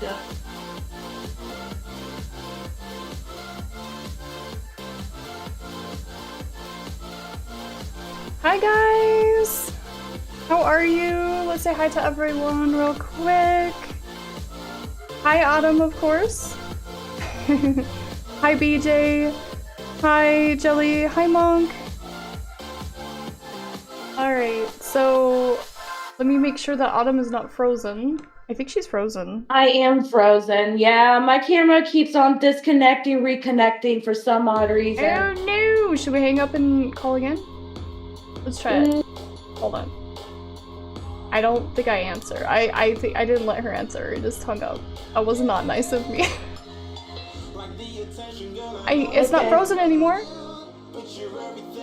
Yeah. Hi guys! How are you? Let's say hi to everyone real quick. Hi Autumn, of course. Hi BJ. Hi Jelly. Hi Monk. Alright, so let me make sure that Autumn is not frozen. I think she's frozen. I am frozen. Yeah, my camera keeps on disconnecting, reconnecting for some odd reason. Oh no! Should we hang up and call again? Let's try it. Hold on. I don't think I answer. I think I didn't let her answer. It just hung up. That was not nice of me. It's not frozen anymore.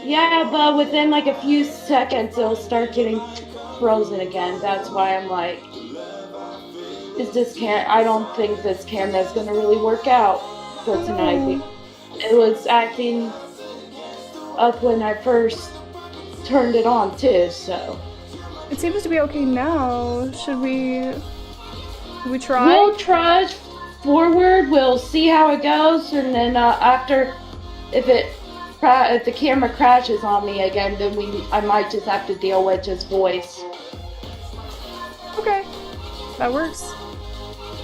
Yeah, but within like a few seconds it'll start getting frozen again. That's why I'm like, I don't think this camera is gonna really work out for tonight. It was acting up when I first turned it on too, so. It seems to be okay now. Should we try? We'll try forward. We'll see how it goes, and then after, if the camera crashes on me again, then I might just have to deal with just voice. Okay, that works.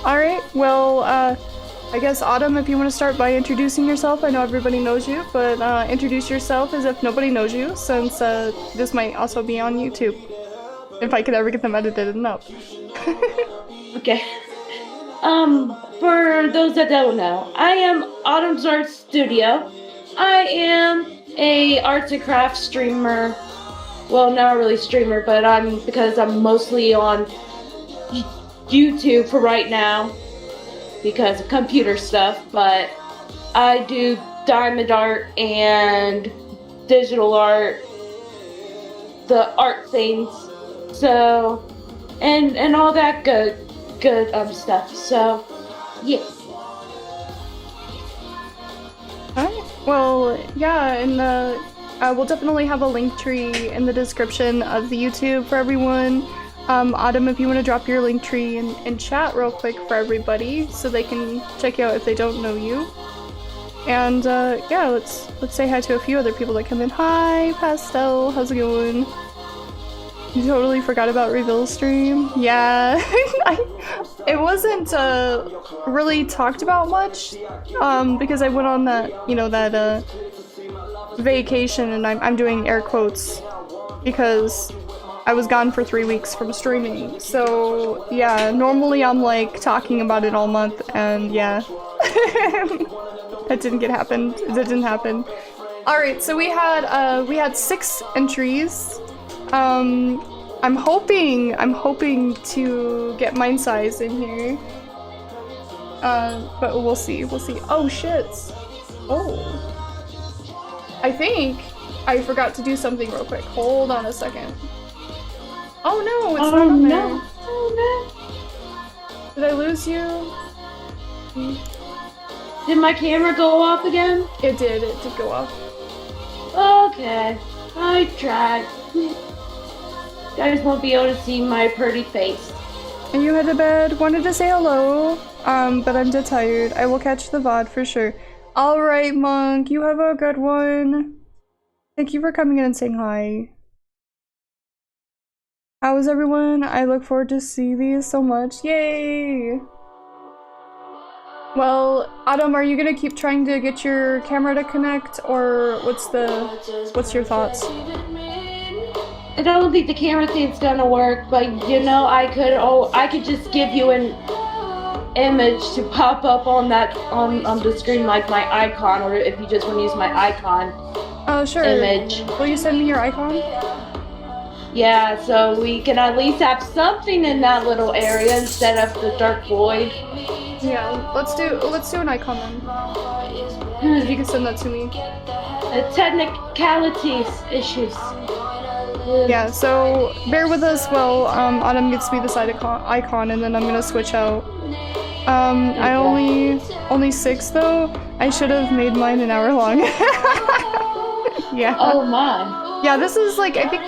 All right. Well, I guess Autumn, if you want to start by introducing yourself. I know everybody knows you, but introduce yourself as if nobody knows you, since this might also be on YouTube. If I could ever get them edited and up. Okay. For those that don't know, I am Autumn's Art Studio. I am a arts and crafts streamer. Well, not really streamer, but because I'm mostly on YouTube for right now because of computer stuff, but I do diamond art and digital art, the art things. So, and all that good stuff. So, yeah. Alright. Well, yeah, and we'll definitely have a link tree in the description of the YouTube for everyone. Autumn, if you want to drop your link tree in chat real quick for everybody, so they can check you out if they don't know you. And yeah, let's say hi to a few other people that come in. Hi, Pastel. How's it going? You totally forgot about Reveal stream? Yeah, it wasn't really talked about much, because I went on that, that vacation, and I'm doing air quotes because I was gone for 3 weeks from streaming. So yeah, normally I'm like talking about it all month, and yeah, that didn't happen. It didn't happen. All right, so we had 6 entries. I'm hoping to get mine size in here. But we'll see. Oh shit. Oh. I think I forgot to do something real quick. Hold on a second. Oh no, it's not on there. Oh no. Did I lose you? Did my camera go off again? It did go off. Okay. I tried. You guys won't be able to see my pretty face. And you head to bed. Wanted to say hello, but I'm dead tired. I will catch the VOD for sure. Alright, Monk, you have a good one. Thank you for coming in and saying hi. How is everyone? I look forward to see these so much. Yay! Well, Autumn, are you gonna keep trying to get your camera to connect, or what's your thoughts? I don't think the camera thing's gonna work, but I could just give you an image to pop up on the screen, like my icon, or if you just want to use my icon. Oh, sure. Image. Will you send me your icon? Yeah, so we can at least have something in that little area instead of the dark void. Yeah, let's do an icon then. If you can send that to me. Technicalities issues. Yeah, so bear with us while Autumn gets me this icon, and then I'm gonna switch out. I only 6 though. I should have made mine an hour long. Yeah. Oh my. Yeah, this is like, I think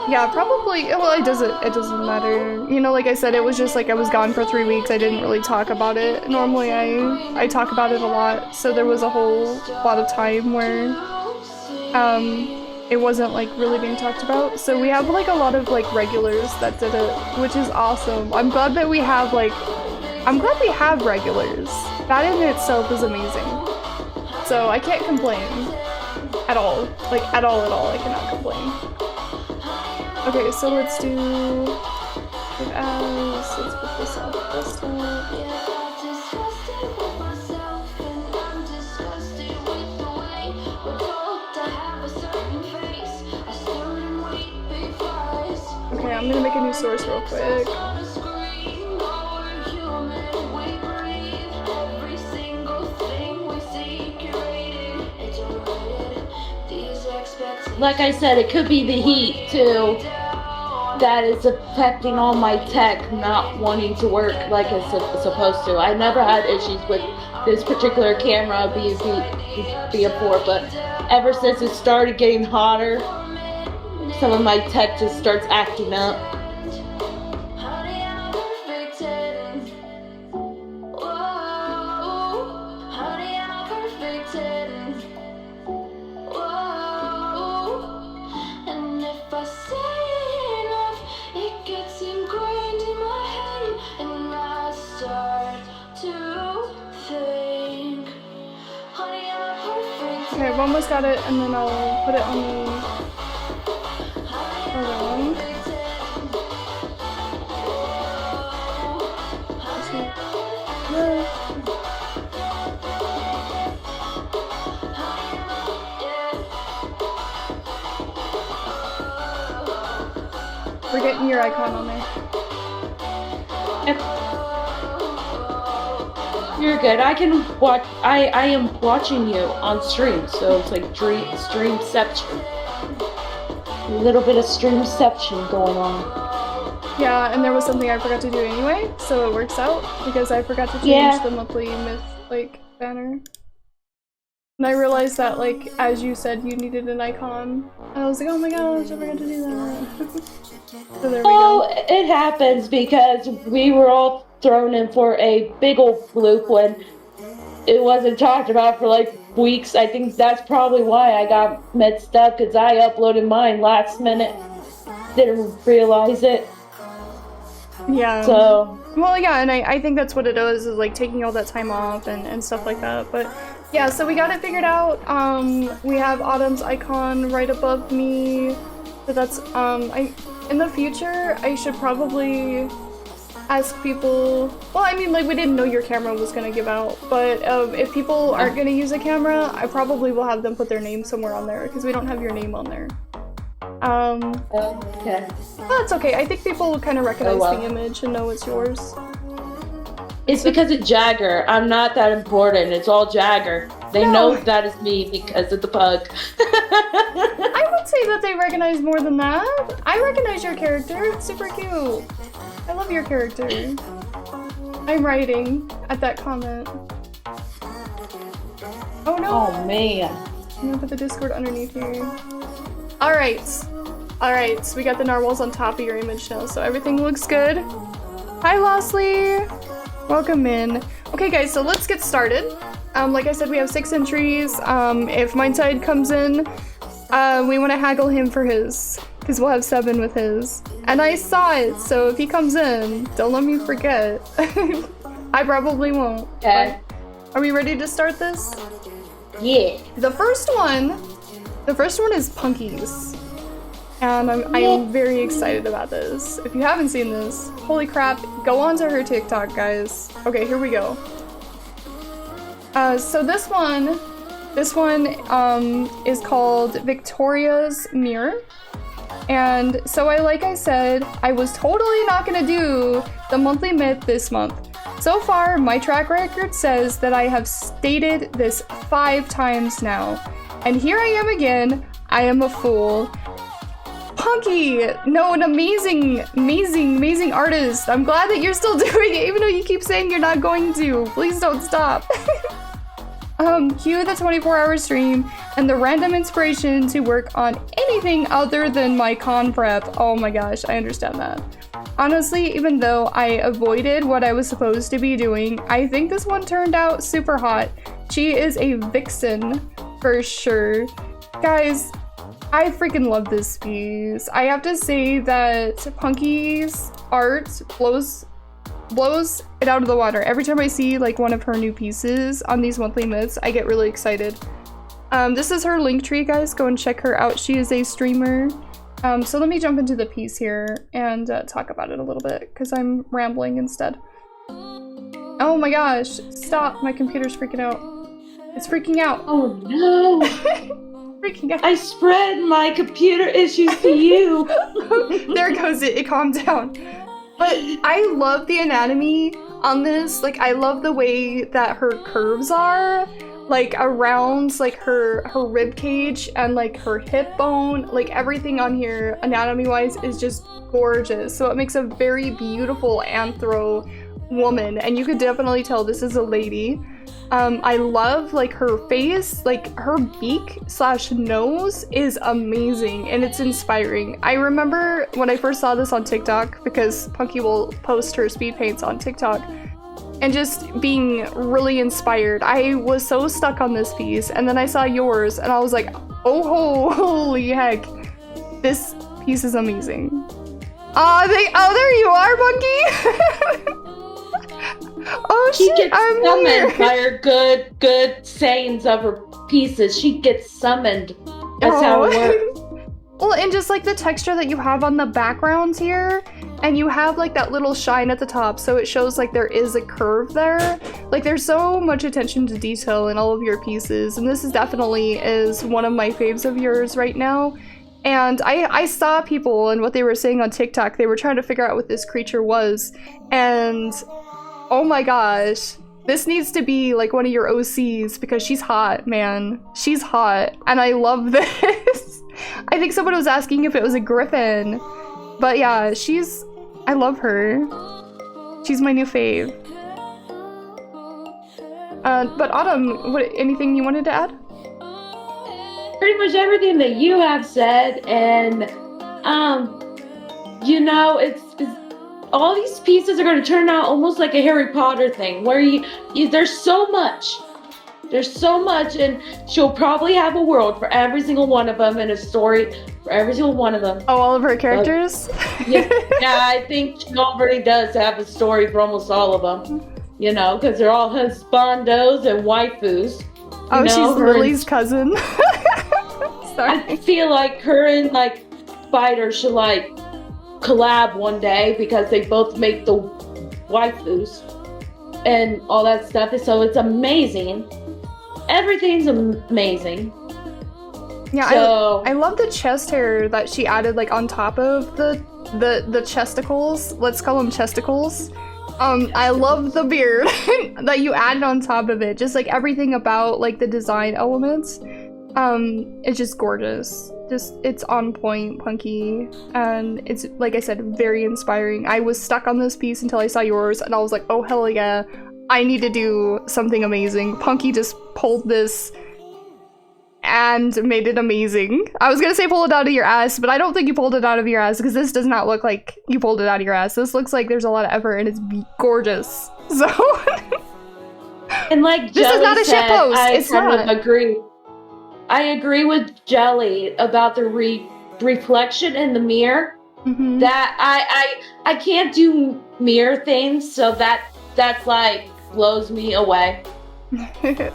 Yeah, probably. Well, it doesn't matter. You know, like I said, it was just like I was gone for 3 weeks. I didn't really talk about it. Normally, I talk about it a lot, so there was a whole lot of time where it wasn't like really being talked about. So we have like a lot of like regulars that did it, which is awesome. I'm glad that we have regulars. That in itself is amazing. So I can't complain at all. Like at all, I cannot complain. Okay, so let's do it as, let's put this up, this up. Okay, I'm gonna make a new source real quick. Like I said, it could be the heat too that is affecting all my tech not wanting to work like it's supposed to. I never had issues with this particular camera before, but ever since it started getting hotter, some of my tech just starts acting up. Okay, I've almost got it, and then I'll put it on the other one. We're getting your icon on there. Yep. You're good. I can watch. I am watching you on stream, so it's like streamception. A little bit of streamception going on. Yeah, and there was something I forgot to do anyway, so it works out because I forgot to change the monthly myth banner. And I realized that as you said, you needed an icon. And I was like, oh my gosh, I forgot to do that. So there we go. Oh, it happens because we were all thrown in for a big old loop when it wasn't talked about for weeks. I think that's probably why I got mixed up, because I uploaded mine last minute. Didn't realize it. Yeah. So. Well, yeah, and I think that's what it is taking all that time off and stuff like that. But yeah, so we got it figured out. We have Autumn's icon right above me. So that's, in the future, I should probably ask people, well, I mean, we didn't know your camera was gonna give out, but if people aren't gonna use a camera, I probably will have them put their name somewhere on there, because we don't have your name on there. Okay. Well, that's okay. I think people will kind of recognize the image and know it's yours. It's because it's Jagger. I'm not that important. It's all Jagger. They know that is me because of the pug. I would say that they recognize more than that. I recognize your character. It's super cute. I love your character. I'm writing at that comment. Oh no! Oh man. I'm gonna put the Discord underneath here. Alright. Alright, so we got the narwhals on top of your image now, so everything looks good. Hi, Lossley! Welcome in. Okay, guys, so let's get started. Like I said, we have 6 entries. If Mindside comes in, we want to haggle him for his, because we'll have 7 with his. And I saw it, so if he comes in, don't let me forget. I probably won't. Okay. Are we ready to start this? Yeah. The first one is Punkies. And I am very excited about this. If you haven't seen this, holy crap, go onto her TikTok, guys. Okay, here we go. So this one is called Victoria's Mirror. And so like I said, I was totally not gonna do the monthly myth this month. So far, my track record says that I have stated this 5 times now. And here I am again. I am a fool. Punky! No, an amazing artist. I'm glad that you're still doing it, even though you keep saying you're not going to. Please don't stop. Cue the 24-hour stream and the random inspiration to work on anything other than my con prep. Oh my gosh, I understand that. Honestly, even though I avoided what I was supposed to be doing, I think this one turned out super hot. She is a vixen for sure. Guys, I freaking love this piece. I have to say that Punky's art blows it out of the water. Every time I see like one of her new pieces on these monthly myths, I get really excited. This is her link tree, guys. Go and check her out. She is a streamer. So let me jump into the piece here and talk about it a little bit because I'm rambling instead. Oh my gosh, stop. My computer's freaking out. It's freaking out. Oh no. Freaking out. I spread my computer issues to you. There goes it. It calmed down. But I love the anatomy on this. Like, I love the way that her curves are. Like, around, like, her rib cage and, like, her hip bone. Like, everything on here, anatomy-wise, is just gorgeous. So it makes a very beautiful anthro woman. And you could definitely tell this is a lady. I love, like, her face. Like, her beak / nose is amazing, and it's inspiring. I remember when I first saw this on TikTok, because Punky will post her speed paints on TikTok, and just being really inspired. I was so stuck on this piece, and then I saw yours, and I was like, oh, holy heck. This piece is amazing. Oh, there you are, Punky! Oh, she shit, gets I'm summoned here. by her good sayings of her pieces. She gets summoned. That's how it works. Well, and just like the texture that you have on the backgrounds here, and you have like that little shine at the top, so it shows like there is a curve there. Like, there's so much attention to detail in all of your pieces, and this is definitely one of my faves of yours right now. And I saw people and what they were saying on TikTok. They were trying to figure out what this creature was, and oh my gosh, this needs to be like one of your OCs because she's hot, man. She's hot, and I love this. I think someone was asking if it was a griffin, but yeah, I love her. She's my new fave. But Autumn, anything you wanted to add? Pretty much everything that you have said, and you know, it's all these pieces are going to turn out almost like a Harry Potter thing, where there's so much, and she'll probably have a world for every single one of them and a story for every single one of them. Oh, all of her characters? Yeah, I think she already does have a story for almost all of them, you know, because they're all husbandos and waifus. Oh, she's Lily's cousin. Sorry. I feel like her and like Spider should like collab one day because they both make the waifus and all that stuff, so it's amazing. Everything's amazing. Yeah, so, I love the chest hair that she added like on top of the chesticles. Let's call them chesticles. I love the beard that you added on top of it. Just like everything about like the design elements. It's just gorgeous. It's on point, Punky, and it's, like I said, very inspiring. I was stuck on this piece until I saw yours, and I was like, oh hell yeah, I need to do something amazing. Punky just pulled this and made it amazing. I was gonna say pull it out of your ass, but I don't think you pulled it out of your ass, because this does not look like you pulled it out of your ass. This looks like there's a lot of effort, and it's gorgeous. So, and like this is not a shit post. It's not. I agree with Jelly about the reflection in the mirror. Mm-hmm. That I can't do mirror things, so that's like blows me away. The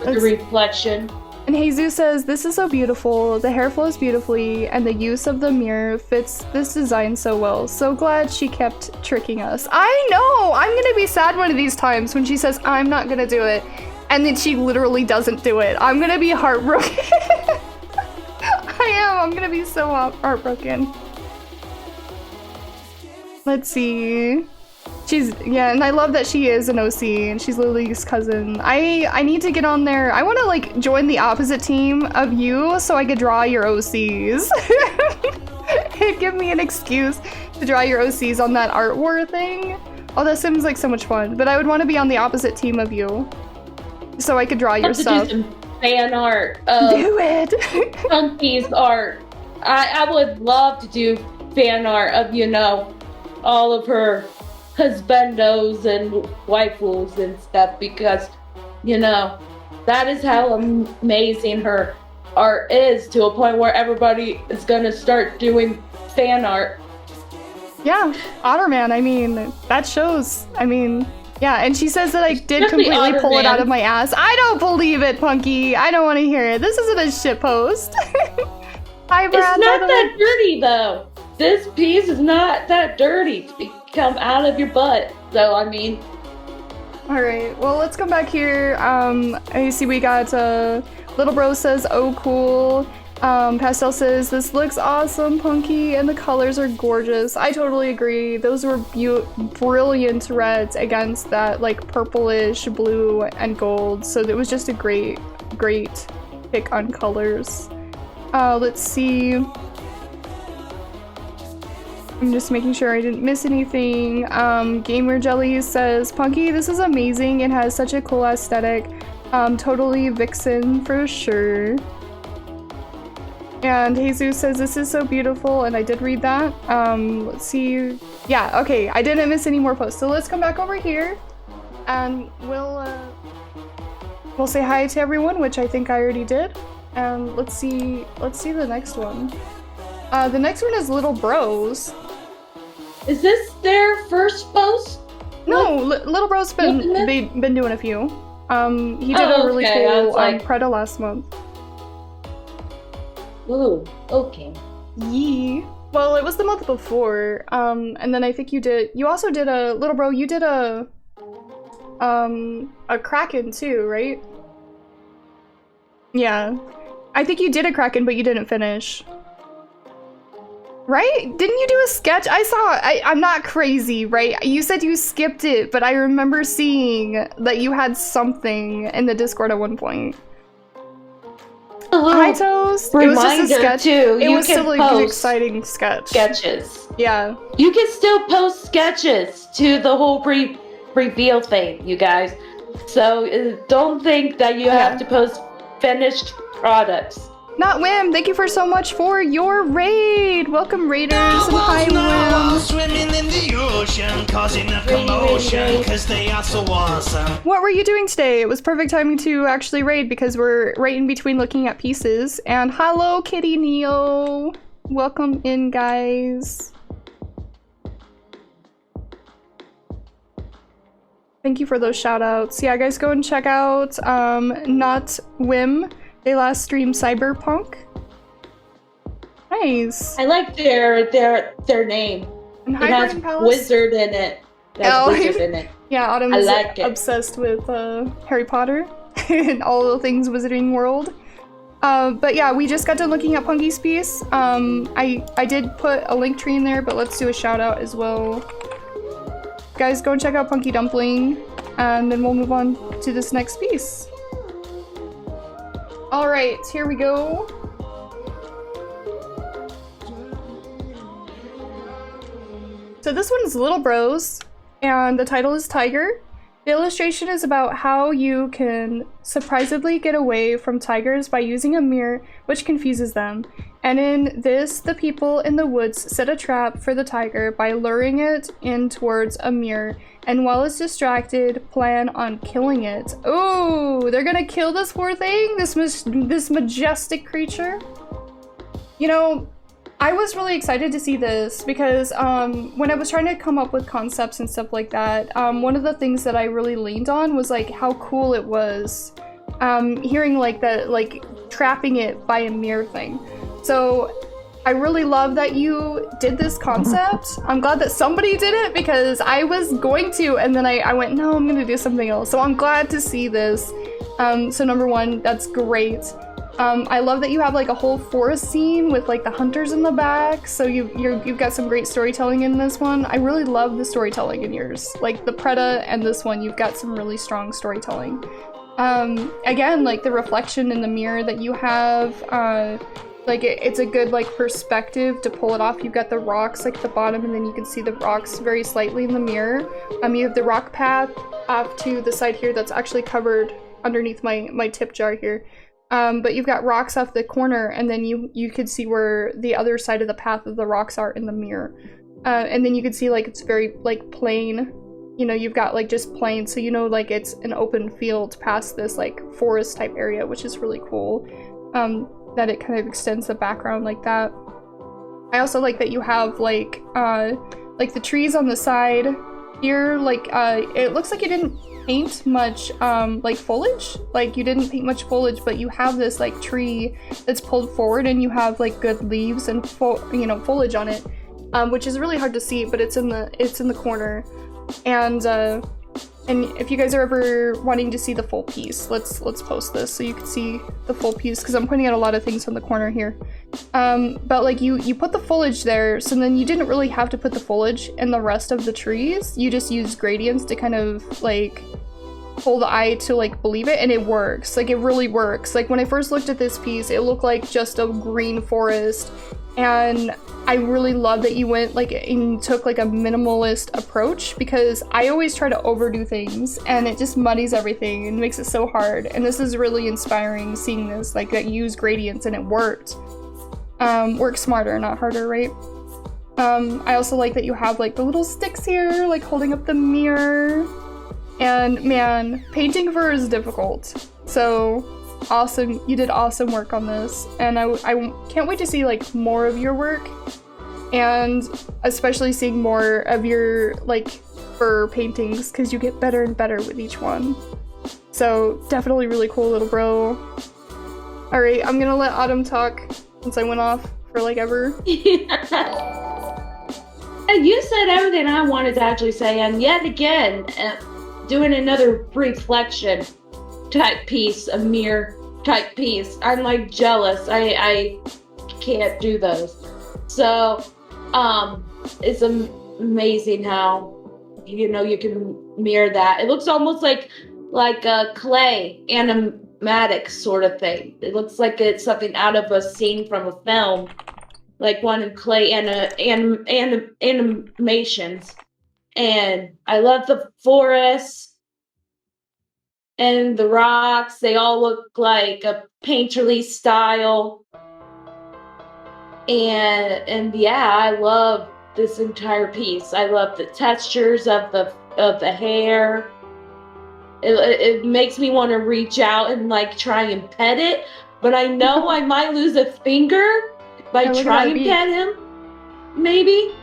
reflection. And Jesus says, this is so beautiful, the hair flows beautifully, and the use of the mirror fits this design so well. So glad she kept tricking us. I know! I'm gonna be sad one of these times when she says, I'm not gonna do it, and then she literally doesn't do it. I'm gonna be heartbroken. I am, I'm gonna be so heartbroken. Let's see. Yeah, and I love that she is an OC and she's Lily's cousin. I need to get on there. I want to like join the opposite team of you so I could draw your OCs. Give me an excuse to draw your OCs on that art war thing. Oh, that seems like so much fun. But I would want to be on the opposite team of you. so I could draw your have to stuff. do some fan art of Do it! Punky's art. I would love to do fan art of, all of her husbandos and waifus and stuff because, that is how amazing her art is to a point where everybody is going to start doing fan art. Yeah, Otterman, I mean, that shows. I mean, yeah, and she says that I did completely pull it out of my ass. I don't believe it, Punky. I don't want to hear it. This isn't a shitpost. Hi, Brad. It's not that dirty, though. This piece is not that dirty to come out of your butt. So, I mean... Alright, well, let's come back here. I see we got, Little Bro says, oh, cool. Pastel says, this looks awesome, Punky, and the colors are gorgeous. I totally agree. Those were brilliant reds against that, like, purplish blue and gold. So it was just a great pick on colors. Let's see. I'm just making sure I didn't miss anything. Gamer Jelly says, Punky, this is amazing. It has such a cool aesthetic. Totally Vixen for sure. And Jesus says, this is so beautiful, and I did read that. Let's see. Yeah, okay, I didn't miss any more posts. So let's come back over here, and we'll say hi to everyone, which I think I already did. And let's see the next one. The next one is Little Bros. Is this their first post? No, Little Bro's been doing a few. He did a really cool Preda last month. Ooh, okay. Yee. Well, it was the month before. And then I think you also did a Little Bro. You did a Kraken too, right? Yeah, I think you did a Kraken, but you didn't finish. Right? Didn't you do a sketch? I'm not crazy, right? You said you skipped it, but I remember seeing that you had something in the Discord at one point. Hi, Toast. It was just a sketch. Too. It was still an exciting sketch. Sketches. Yeah. You can still post sketches to the whole reveal thing, you guys. So don't think that you have to post finished products. Not Wim, thank you so much for your raid. Welcome, Raiders, and hi, Wim. Swimming in the ocean, causing a commotion, 'cause they are so awesome. What were you doing today? It was perfect timing to actually raid because we're right in between looking at pieces. And hello, Kitty Neo. Welcome in, guys. Thank you for those shout outs. Yeah, guys, go and check out Not Wim. They last streamed Cyberpunk. Nice. I like their name. And it has wizard in it. Wizard in it. Yeah, Autumn is obsessed with Harry Potter and all the things Wizarding World. But yeah, we just got done looking at Punky's piece. I did put a link tree in there, but let's do a shout out as well. Guys, go and check out Punky Dumpling, and then we'll move on to this next piece. Alright, here we go. So this one is Little Bros, and the title is Tyger. The illustration is about how you can surprisingly get away from tigers by using a mirror which confuses them. And in this, the people in the woods set a trap for the tiger by luring it in towards a mirror, and while it's distracted, plan on killing it. Oh, they're gonna kill this poor thing? This majestic creature? You know, I was really excited to see this because when I was trying to come up with concepts and stuff like that, one of the things that I really leaned on was like how cool it was hearing like that, like trapping it by a mirror thing. So I really love that you did this concept. I'm glad that somebody did it because I was going to, and then I went, no, I'm gonna do something else. So I'm glad to see this. So number one, that's great. I love that you have like a whole forest scene with like the hunters in the back. So you've got some great storytelling in this one. I really love the storytelling in yours. Like the Preda and this one, you've got some really strong storytelling. Again, like the reflection in the mirror that you have, like it's a good like perspective to pull it off. You've got the rocks like at the bottom, and then you can see the rocks very slightly in the mirror. You have the rock path off to the side here that's actually covered underneath my tip jar here. But you've got rocks off the corner, and then you could see where the other side of the path of the rocks are in the mirror. And then you could see like it's very like plain. You know, you've got like just plain, so you know like it's an open field past this like forest type area, which is really cool. That it kind of extends the background like that. I also like that you have like the trees on the side here, like it looks like you didn't paint much like foliage, like you didn't paint much foliage, but you have this like tree that's pulled forward and you have like good leaves and foliage on it, which is really hard to see, but it's in the corner. And if you guys are ever wanting to see the full piece, let's post this so you can see the full piece, because I'm pointing out a lot of things on the corner here. But like you put the foliage there, so then you didn't really have to put the foliage in the rest of the trees. You just used gradients to kind of like pull the eye to like believe it, and it works. Like it really works. Like when I first looked at this piece, it looked like just a green forest, and I really love that you went like and took like a minimalist approach, because I always try to overdo things and it just muddies everything and makes it so hard. And this is really inspiring, seeing this, like that you use gradients and it worked. Work smarter, not harder, right? I also like that you have like the little sticks here, like holding up the mirror. And man, painting fur is difficult. So awesome, you did awesome work on this, and I can't wait to see like more of your work, and especially seeing more of your like fur paintings, because you get better and better with each one. So definitely really cool, little bro. All right, I'm gonna let Autumn talk since I went off for like ever. And you said everything I wanted to actually say, and yet again, doing another reflection type piece, a mirror type piece. I'm like jealous. I can't do those. So it's amazing how you can mirror that. It looks almost like a clay animatic sort of thing. It looks like it's something out of a scene from a film, like one in clay animations. And I love the forest and the rocks. They all look like a painterly style. And yeah, I love this entire piece. I love the textures of the hair. It makes me want to reach out and like try and pet it, but I know I might lose a finger by trying to pet him. Maybe.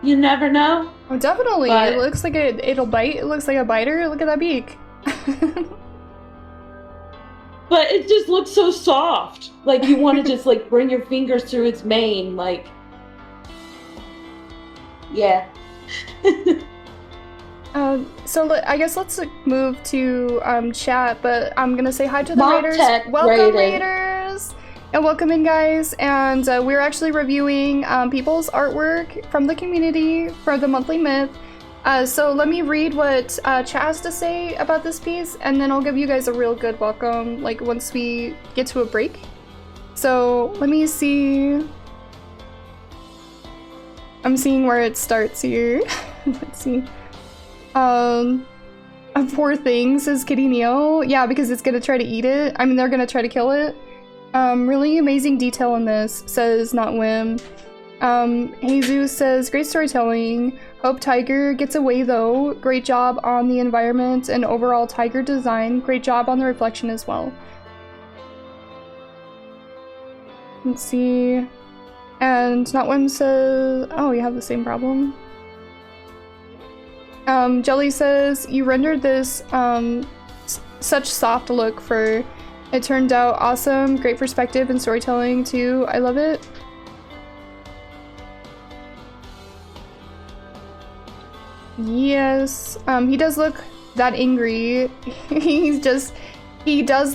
You never know. Oh, definitely. But it looks like it'll bite. It looks like a biter. Look at that beak. But it just looks so soft. Like you want to just like bring your fingers through its mane, like. Yeah. So I guess let's move to chat, but I'm gonna say hi to the raiders. Welcome, raiders, and welcome in, guys. And we're actually reviewing people's artwork from the community for the monthly myth. So let me read what chat has to say about this piece, and then I'll give you guys a real good welcome, like once we get to a break. So let me see. I'm seeing where it starts here. Let's see. Poor thing, says Kitty Neo. Yeah, because it's gonna try to eat it. I mean, they're gonna try to kill it. Really amazing detail in this, says Not Whim. Jesus says, great storytelling. Hope Tyger gets away though. Great job on the environment and overall Tyger design. Great job on the reflection as well. Let's see. And Not Whim says, oh, you have the same problem. Jelly says, you rendered this such soft look for it. Turned out awesome. Great perspective and storytelling too. I love it. Yes. He does look that angry. He does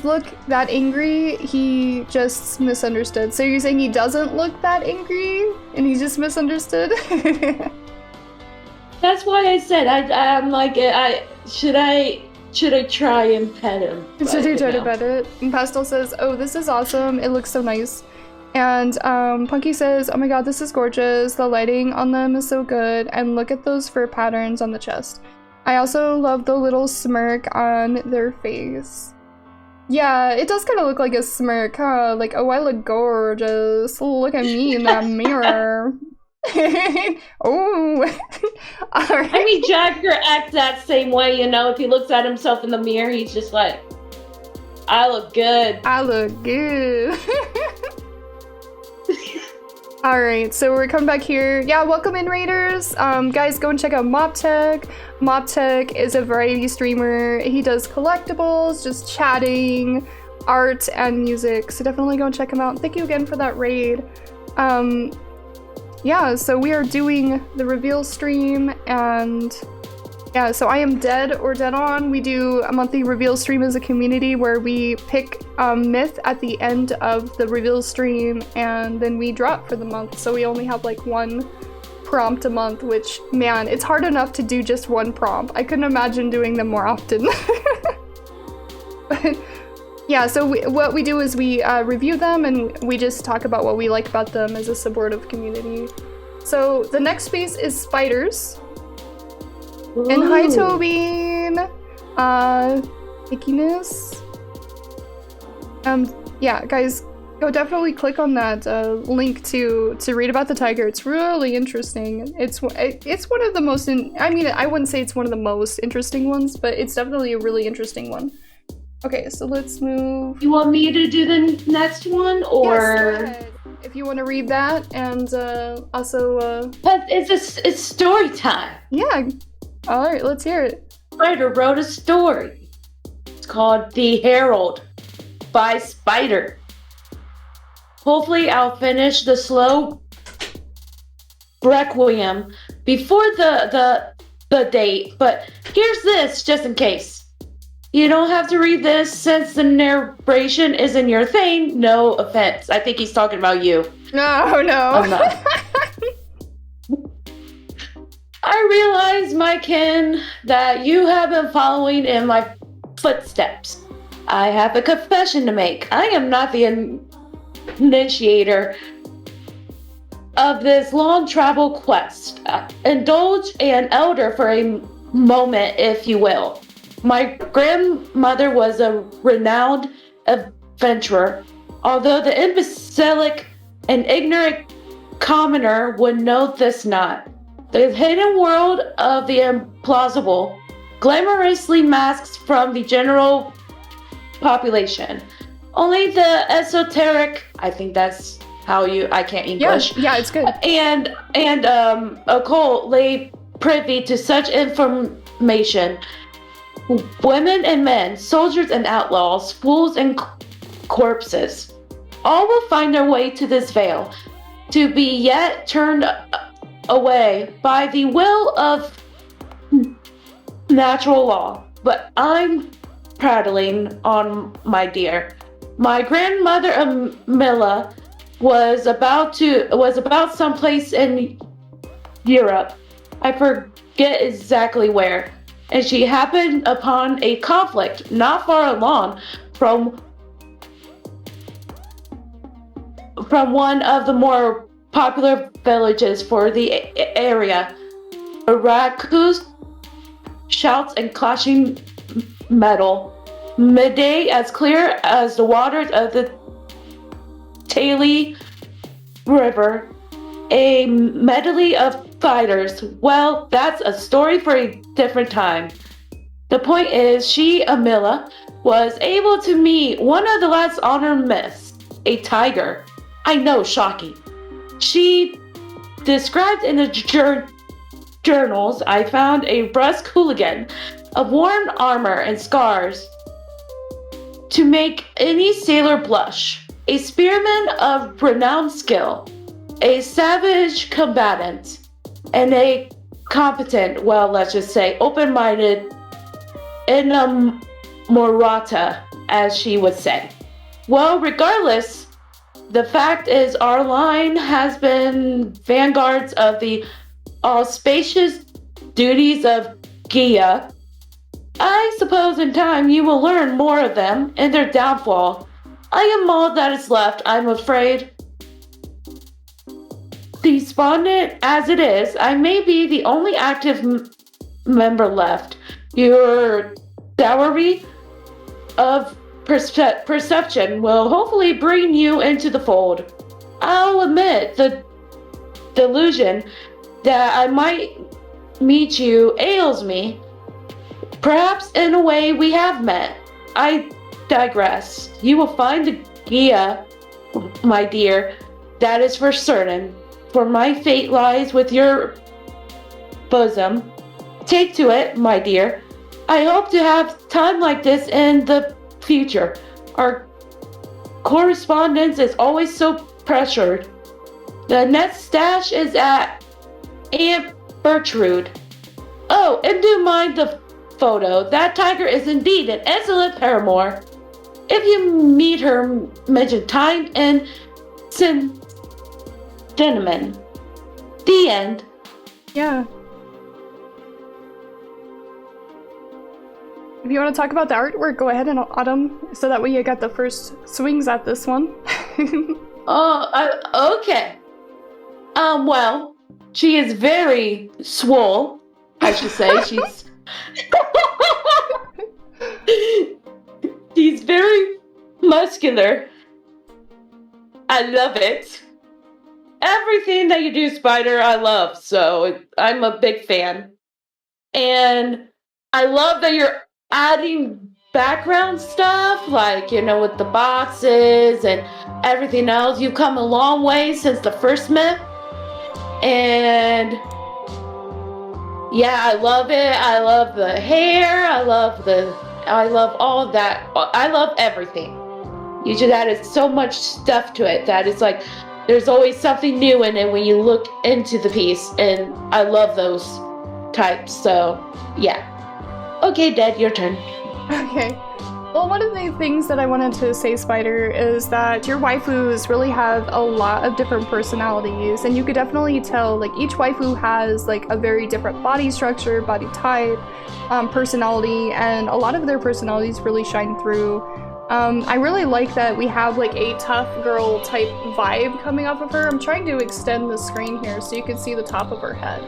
look that angry. He just misunderstood. So you're saying he doesn't look that angry and he just misunderstood? That's why I said I'm like should I try and pet him? Should you try to pet it? And Pastel says, oh, this is awesome. It looks so nice. And Punky says, oh my god, this is gorgeous. The lighting on them is so good. And look at those fur patterns on the chest. I also love the little smirk on their face. Yeah, it does kind of look like a smirk, huh? Like, oh, I look gorgeous. Look at me in that mirror. Oh, alright. I mean, Jagger acts that same way, you know. If he looks at himself in the mirror, he's just like, I look good. I look good. Alright, so we're coming back here. Yeah, welcome in, Raiders. Guys, go and check out MobTech. MobTech is a variety streamer. He does collectibles, just chatting, art, and music. So definitely go and check him out. Thank you again for that raid. Yeah, so we are doing the reveal stream, and yeah, so I am Dead or Dead On. We do a monthly reveal stream as a community where we pick a myth at the end of the reveal stream, and then we drop for the month. So we only have like one prompt a month, which, man, it's hard enough to do just one prompt. I couldn't imagine doing them more often. But yeah, so what we do is we review them, and we just talk about what we like about them as a supportive community. So the next space is spiders. Ooh. And hi, Tobin! Ickiness. Yeah, guys, go definitely click on that link to read about the Tyger. It's really interesting. It's one of the most, I mean, I wouldn't say it's one of the most interesting ones, but it's definitely a really interesting one. Okay, so let's move. You want me to do the next one, or? Yes, go ahead. If you want to read that, and also. But it's story time. Yeah. All right, let's hear it. Spider wrote a story. It's called The Herald by Spider. Hopefully, I'll finish the slow requiem before the date. But here's this, just in case. You don't have to read this since the narration isn't your thing. No offense. I think he's talking about you. No. I'm not. I realize, my kin, that you have been following in my footsteps. I have a confession to make. I am not the initiator of this long travel quest. Indulge an elder for a moment, if you will. My grandmother was a renowned adventurer, although the imbecilic and ignorant commoner would know this not. The hidden world of the implausible glamorously masks from the general population. Only the esoteric, I think that's how I can't English. Yeah, it's good. And occult lay privy to such information. Women and men, soldiers and outlaws, fools and corpses, all will find their way to this veil, to be yet turned away by the will of natural law. But I'm prattling on, my dear. My grandmother Amila was about someplace in Europe. I forget exactly where. And she happened upon a conflict not far along from one of the more popular villages for the area. Rakus, shouts, and clashing metal. Midday as clear as the waters of the Taily River. A medley of fighters. Well, that's a story for a different time. The point is, she, Amila, was able to meet one of the last honor myths, a Tyger. I know, shocking. She described in the journals I found a brusque hooligan of worn armor and scars to make any sailor blush, a spearman of renowned skill, a savage combatant, and a competent, well, let's just say, open-minded inamorata, as she would say. Well, regardless, the fact is our line has been vanguards of the auspicious duties of Gia. I suppose in time you will learn more of them and their downfall. I am all that is left, I'm afraid. Despondent as it is, I may be the only active member left. your dowry of perception will hopefully bring you into the fold. I'll admit the delusion that I might meet you ails me. Perhaps in a way we have met. I digress. You will find the Gia, my dear, that is for certain. For my fate lies with your bosom. Take to it, my dear. I hope to have time like this in the future. Our correspondence is always so pressured. The next stash is at Aunt Bertrude. Oh, and do mind the photo. That Tyger is indeed an excellent paramour. If you meet her, mention time and cinnamon. The end. Yeah. If you want to talk about the artwork, go ahead and Autumn, so that way you got the first swings at this one. Okay. Well, she is very swole, I should say. She's very muscular. I love it. Everything that you do, Spider, I love. So I'm a big fan. And I love that you're adding background stuff, like, with the boxes and everything else. You've come a long way since the first myth. And yeah, I love it. I love the hair. I love all of that. I love everything. You just added so much stuff to it that it's like there's always something new in it when you look into the piece, and I love those types. So yeah. Okay, Dad, your turn. Okay. Well, one of the things that I wanted to say, Spider, is that your waifus really have a lot of different personalities, and you could definitely tell, like, each waifu has, like, a very different body structure, body type, personality, and a lot of their personalities really shine through. I really like that we have, like, a tough girl type vibe coming off of her. I'm trying to extend the screen here so you can see the top of her head.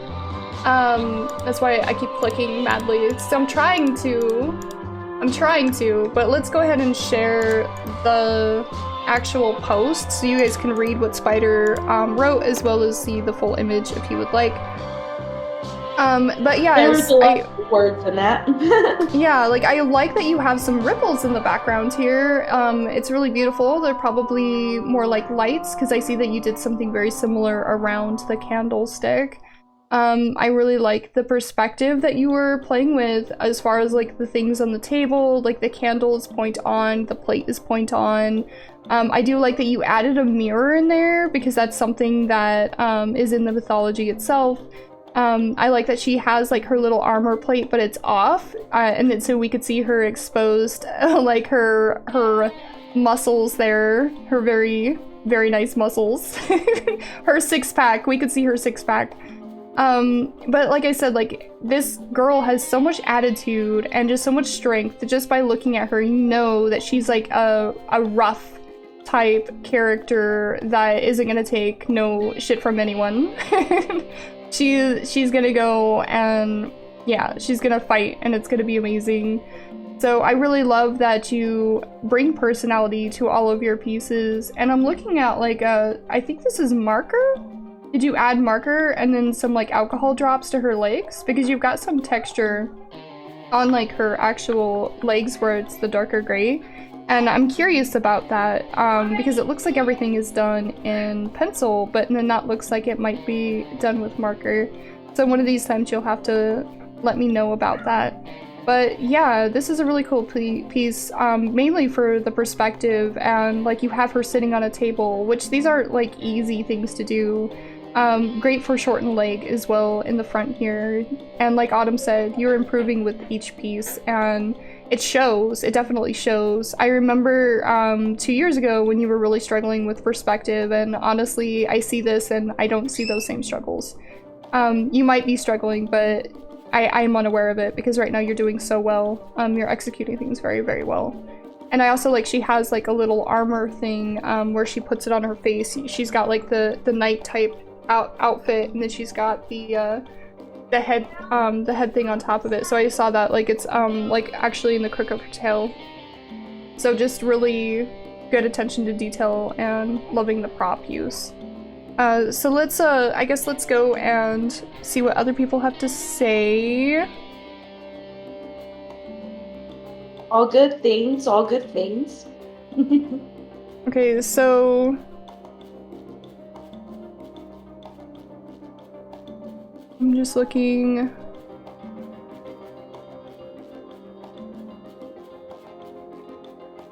That's why I keep clicking madly. So I'm trying to, but let's go ahead and share the actual post so you guys can read what Spider wrote, as well as see the full image if you would like. But yeah, there's a lot of words in that. Yeah, like, I like that you have some ripples in the background here. It's really beautiful. They're probably more like lights, because I see that you did something very similar around the candlestick. I really like the perspective that you were playing with as far as, like, the things on the table, like the candles point on, the plate is point on. I do like that you added a mirror in there, because that's something that is in the mythology itself. I like that she has, like, her little armor plate, but it's off, and then so we could see her exposed, like, her muscles there, her very, very nice muscles. Her six-pack, we could see her six-pack. But like I said, like, this girl has so much attitude and just so much strength. Just by looking at her, you know that she's like a rough type character that isn't gonna take no shit from anyone. She's gonna go and, yeah, she's gonna fight, and it's gonna be amazing. So I really love that you bring personality to all of your pieces. And I'm looking at, like, I think this is marker? Did you add marker and then some, like, alcohol drops to her legs? Because you've got some texture on, like, her actual legs where it's the darker gray. And I'm curious about that, because it looks like everything is done in pencil, but then that looks like it might be done with marker. So one of these times you'll have to let me know about that. But yeah, this is a really cool piece, mainly for the perspective, and, like, you have her sitting on a table, which these are, like, easy things to do. Great for shortened leg as well in the front here. And like Autumn said, you're improving with each piece, and it shows. It definitely shows. I remember 2 years ago when you were really struggling with perspective, and honestly, I see this and I don't see those same struggles. You might be struggling, but I'm unaware of it, because right now you're doing so well. You're executing things very, very well. And I also like she has, like, a little armor thing where she puts it on her face. She's got, like, the knight type outfit, and then she's got the the head thing on top of it. So I saw that like it's like actually in the crook of her tail. So just really good attention to detail and loving the prop use. So let's I guess let's go and see what other people have to say. All good things, all good things. Okay, so I'm just looking.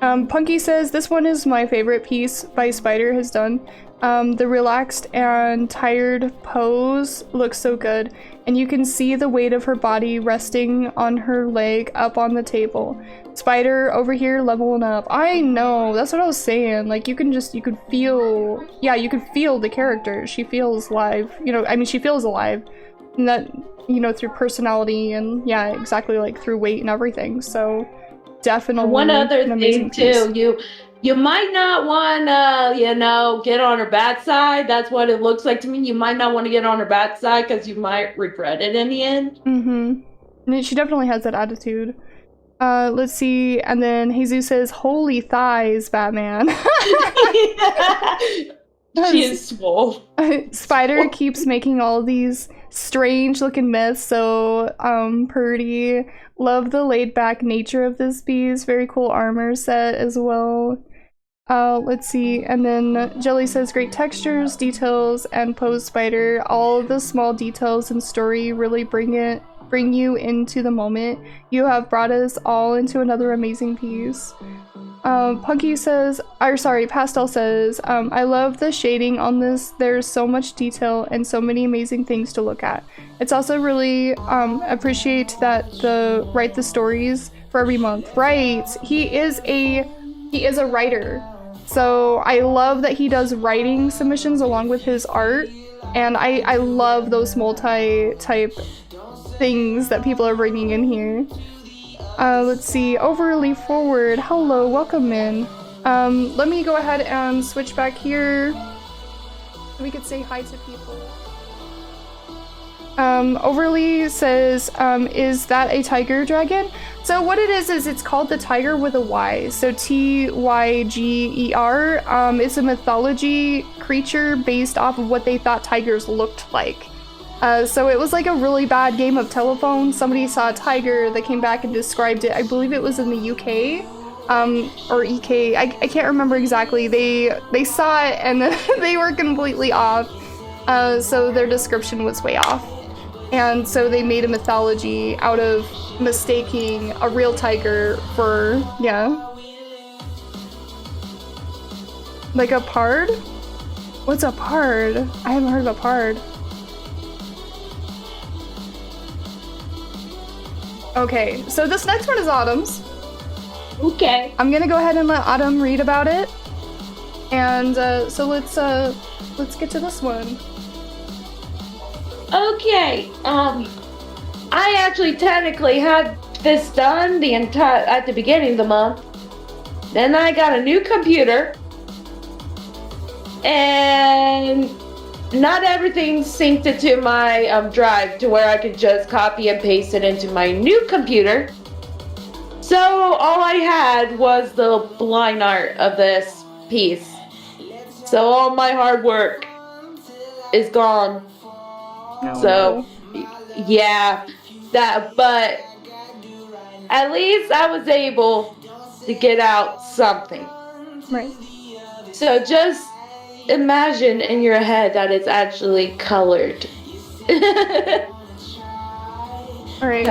Punky says, this one is my favorite piece by Spider has done. The relaxed and tired pose looks so good, and you can see the weight of her body resting on her leg up on the table. Spider over here leveling up. I know, that's what I was saying. Like, you could feel, yeah, you could feel the character. She feels live, you know, I mean, she feels alive. And that, you know, through personality and, yeah, exactly, like, through weight and everything, so definitely. One other thing, too, you might not want to, you know, get on her bad side. That's what it looks like to me. You might not want to get on her bad side because you might regret it in the end. Mm-hmm. And she definitely has that attitude. Let's see. And then Jesus says, holy thighs, Batman. She is swole. Spider keeps making all these strange looking myths so pretty. Love the laid back nature of this piece. Very cool armor set as well. Let's see, and then Jelly says great textures, details, and pose Spider. All the small details and story really bring you into the moment. You have brought us all into another amazing piece. Punky says, Pastel says, I love the shading on this. There's so much detail and so many amazing things to look at. It's also really appreciate that write the stories for every month. Right, he is a writer. So I love that he does writing submissions along with his art, and I love those multi-type things that people are bringing in here. Let's see, overly forward, hello, welcome in. Let me go ahead and switch back here. We could say hi to people. Overly says, is that a tiger dragon? So what it is it's called the Tyger with a Y. So Tyger. It's a mythology creature based off of what they thought tigers looked like. So it was like a really bad game of telephone. Somebody saw a tiger, they came back and described it. I believe it was in the UK. Or EK, I can't remember exactly. They saw it and then they were completely off. So their description was way off. And so they made a mythology out of mistaking a real tiger for, yeah. Like a pard? What's a pard? I haven't heard of a pard. Okay, so this next one is Autumn's. Okay. I'm gonna go ahead and let Autumn read about it. And so let's get to this one. Okay, I actually technically had this done at the beginning of the month. Then I got a new computer, and not everything synced it to my drive to where I could just copy and paste it into my new computer. So all I had was the blind art of this piece. So all my hard work is gone. No. So, yeah, but at least I was able to get out something. Right. So just imagine in your head that it's actually colored. Alright,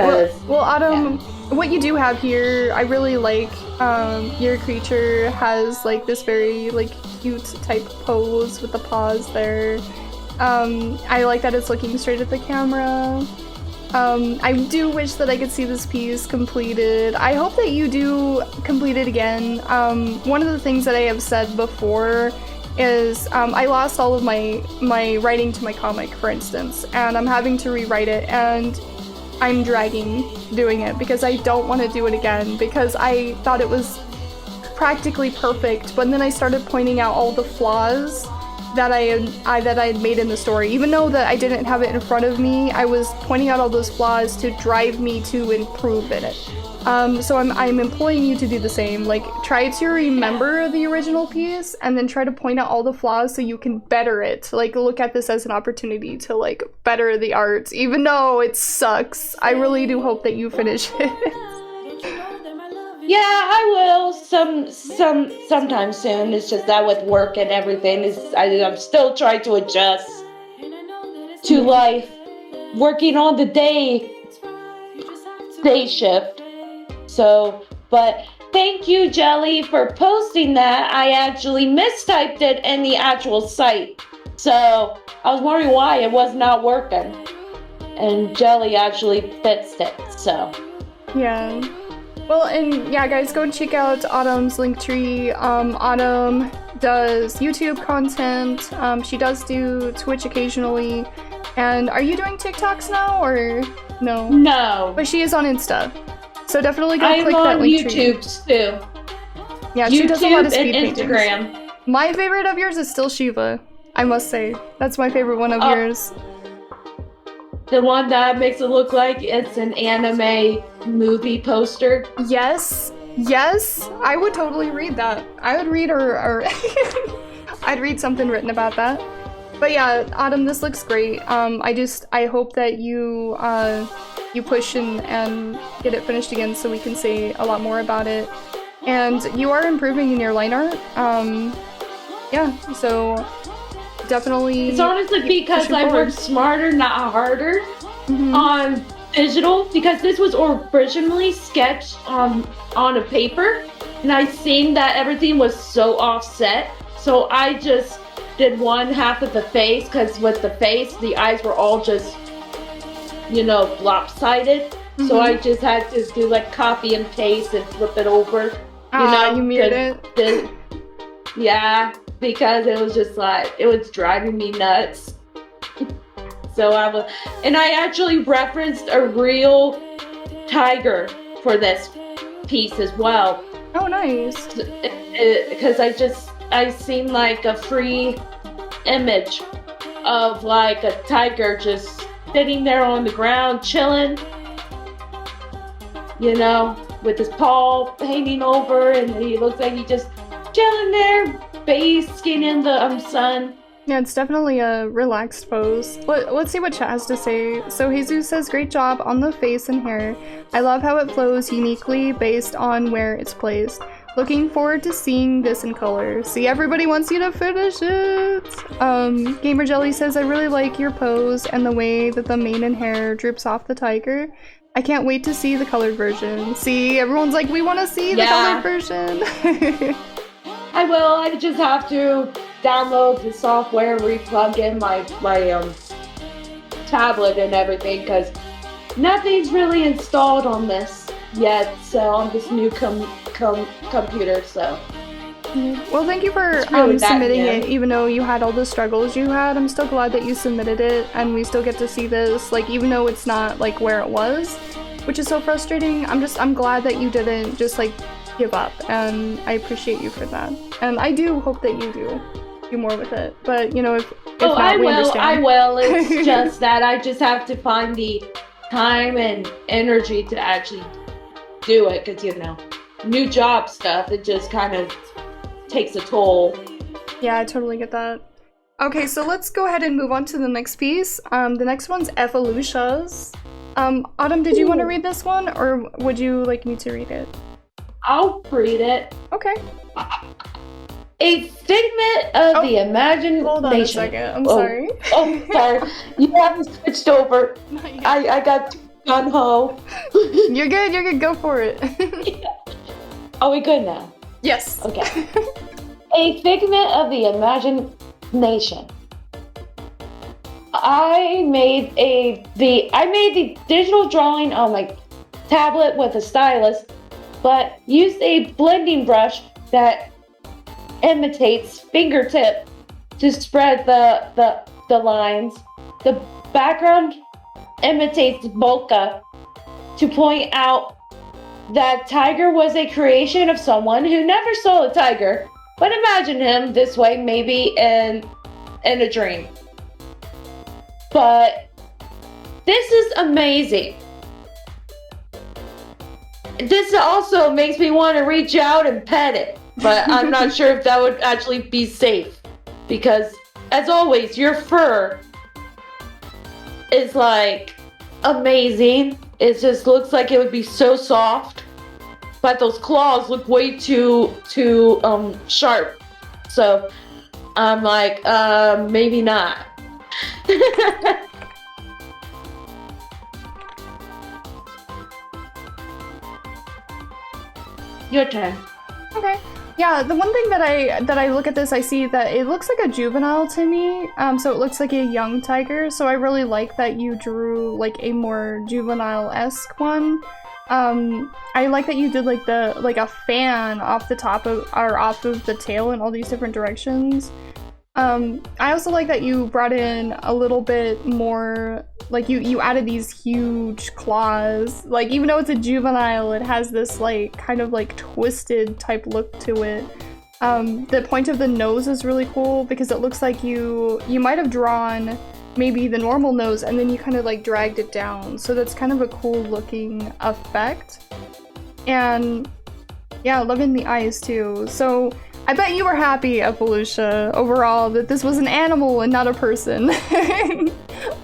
well Autumn, what you do have here, I really like. Your creature has like this very like cute type pose with the paws there. I like that it's looking straight at the camera. I do wish that I could see this piece completed. I hope that you do complete it again. One of the things that I have said before is I lost all of my writing to my comic, for instance, and I'm having to rewrite it, and I'm dragging doing it because I don't want to do it again because I thought it was practically perfect, but then I started pointing out all the flaws that I had made in the story. Even though that I didn't have it in front of me, I was pointing out all those flaws to drive me to improve in it. So I'm imploring you to do the same. Like, try to remember the original piece and then try to point out all the flaws so you can better it. Like, look at this as an opportunity to, like, better the art. Even though it sucks, I really do hope that you finish it. Yeah, I will sometime soon. It's just that with work and everything, I'm still trying to adjust to life, working on the day shift. So, but thank you, Jelly, for posting that. I actually mistyped it in the actual site. So I was wondering why it was not working. And Jelly actually fixed it, so. Yeah. Well, and yeah, guys, go check out Autumn's Linktree. Autumn does YouTube content. She does do Twitch occasionally. And are you doing TikToks now, or no? No. But she is on Insta. So definitely go click that I'm on Linktree. YouTube too. Yeah, she does a lot of speed and paintings. Instagram. My favorite of yours is still Shiva, I must say. That's my favorite one of yours. The one that makes it look like it's an anime movie poster. Yes, I would totally read that. I would read or I'd read something written about that. But yeah, Autumn, this looks great. I hope that you push and get it finished again so we can say a lot more about it. And you are improving in your line art. Yeah, so definitely. It's honestly because I worked smarter, not harder, on digital, because this was originally sketched on a paper, and I seen that everything was so offset, so I just did one half of the face, because with the face, the eyes were all just, lopsided, so I just had to do like copy and paste and flip it over, you mirrored it? Yeah, because it was just like, it was driving me nuts. So I actually referenced a real Tyger for this piece as well. Oh, nice. Because I seen like a free image of like a tiger just sitting there on the ground chilling, with his paw hanging over, and he looks like he just chilling there, basking in the sun. Yeah, it's definitely a relaxed pose. Let's see what chat has to say. So Jesus says, great job on the face and hair. I love how it flows uniquely based on where it's placed. Looking forward to seeing this in color. See, everybody wants you to finish it! Gamer Jelly says, I really like your pose and the way that the mane and hair droops off the tiger. I can't wait to see the colored version. See, everyone's like, we want to see the colored version! I will. I just have to download the software, replug in my tablet and everything, because nothing's really installed on this yet, so on this new computer, so. Well, thank you for really submitting it, even though you had all the struggles you had. I'm still glad that you submitted it, and we still get to see this, like, even though it's not, like, where it was, which is so frustrating. I'm glad that you didn't just, like, give up, and I appreciate you for that. And I do hope that you do more with it, but, if not, I we will, understand. I will. It's just that I just have to find the time and energy to actually do it, because, new job stuff, it just kind of takes a toll. Yeah, I totally get that. Okay, so let's go ahead and move on to the next piece. The next one's Evolutions. Autumn, did you want to read this one, or would you like me to read it? I'll read it. Okay. A figment of the imagination. Hold on a second. I'm sorry. Oh, sorry. You haven't switched over. I got gun ho. You're good. You're good. Go for it. Are we good now? Yes. Okay. A figment of the imagination. I made the digital drawing on my tablet with a stylus, but used a blending brush that imitates fingertip to spread the lines. The background imitates bokeh to point out that Tyger was a creation of someone who never saw a tiger, but imagine him this way, maybe in in a dream. But this is amazing. This also makes me want to reach out and pet it, but I'm not sure if that would actually be safe, because as always, your fur is like amazing. It just looks like it would be so soft, but those claws look way too sharp. So I'm like, maybe not. Your turn. Okay. Yeah, the one thing that I look at this, I see that it looks like a juvenile to me. So it looks like a young Tyger. So I really like that you drew like a more juvenile-esque one. I like that you did like a fan off the top of or off of the tail in all these different directions. I also like that you brought in a little bit more, like you added these huge claws. Like even though it's a juvenile, it has this like kind of like twisted type look to it. The point of the nose is really cool because it looks like you might have drawn maybe the normal nose and then you kind of like dragged it down. So that's kind of a cool looking effect. And yeah, loving the eyes too. So I bet you were happy, Evolutia, overall, that this was an animal and not a person.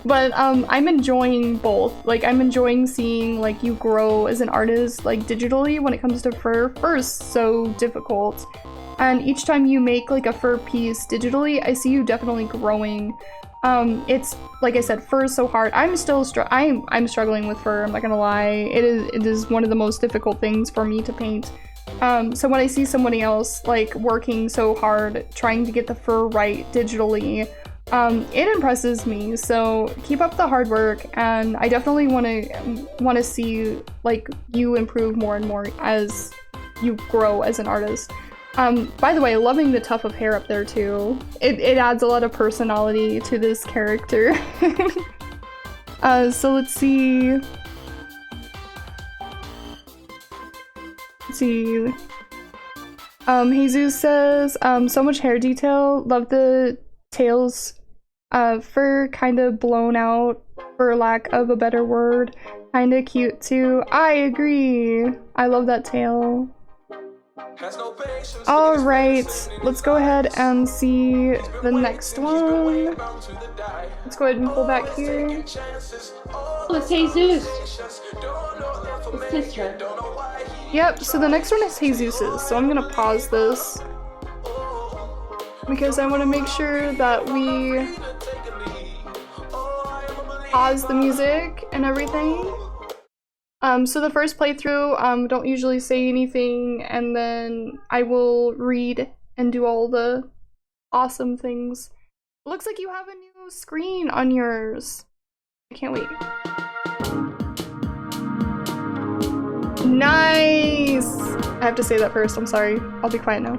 But I'm enjoying both. Like, I'm enjoying seeing like you grow as an artist, like digitally when it comes to fur. Fur is so difficult. And each time you make like a fur piece digitally, I see you definitely growing. It's like I said, fur is so hard. I'm still I'm struggling with fur, I'm not gonna lie. It is one of the most difficult things for me to paint. So when I see somebody else like working so hard trying to get the fur right digitally, it impresses me. So keep up the hard work, and I definitely want to see like you improve more and more as you grow as an artist. By the way, loving the tuft of hair up there too. It adds a lot of personality to this character. So let's see. Jesus says, so much hair detail, love the tails, fur kind of blown out, for lack of a better word, kind of cute too. I agree, I love that tail. Alright, let's go ahead and see the next one. Let's go ahead and pull back here. Oh, it's Jesus. It's his turn. Yep, so the next one is Jesus's, so I'm gonna pause this because I want to make sure that we pause the music and everything. So the first playthrough, don't usually say anything, and then I will read and do all the awesome things. It looks like you have a new screen on yours. I can't wait. Nice! I have to say that first, I'm sorry. I'll be quiet now.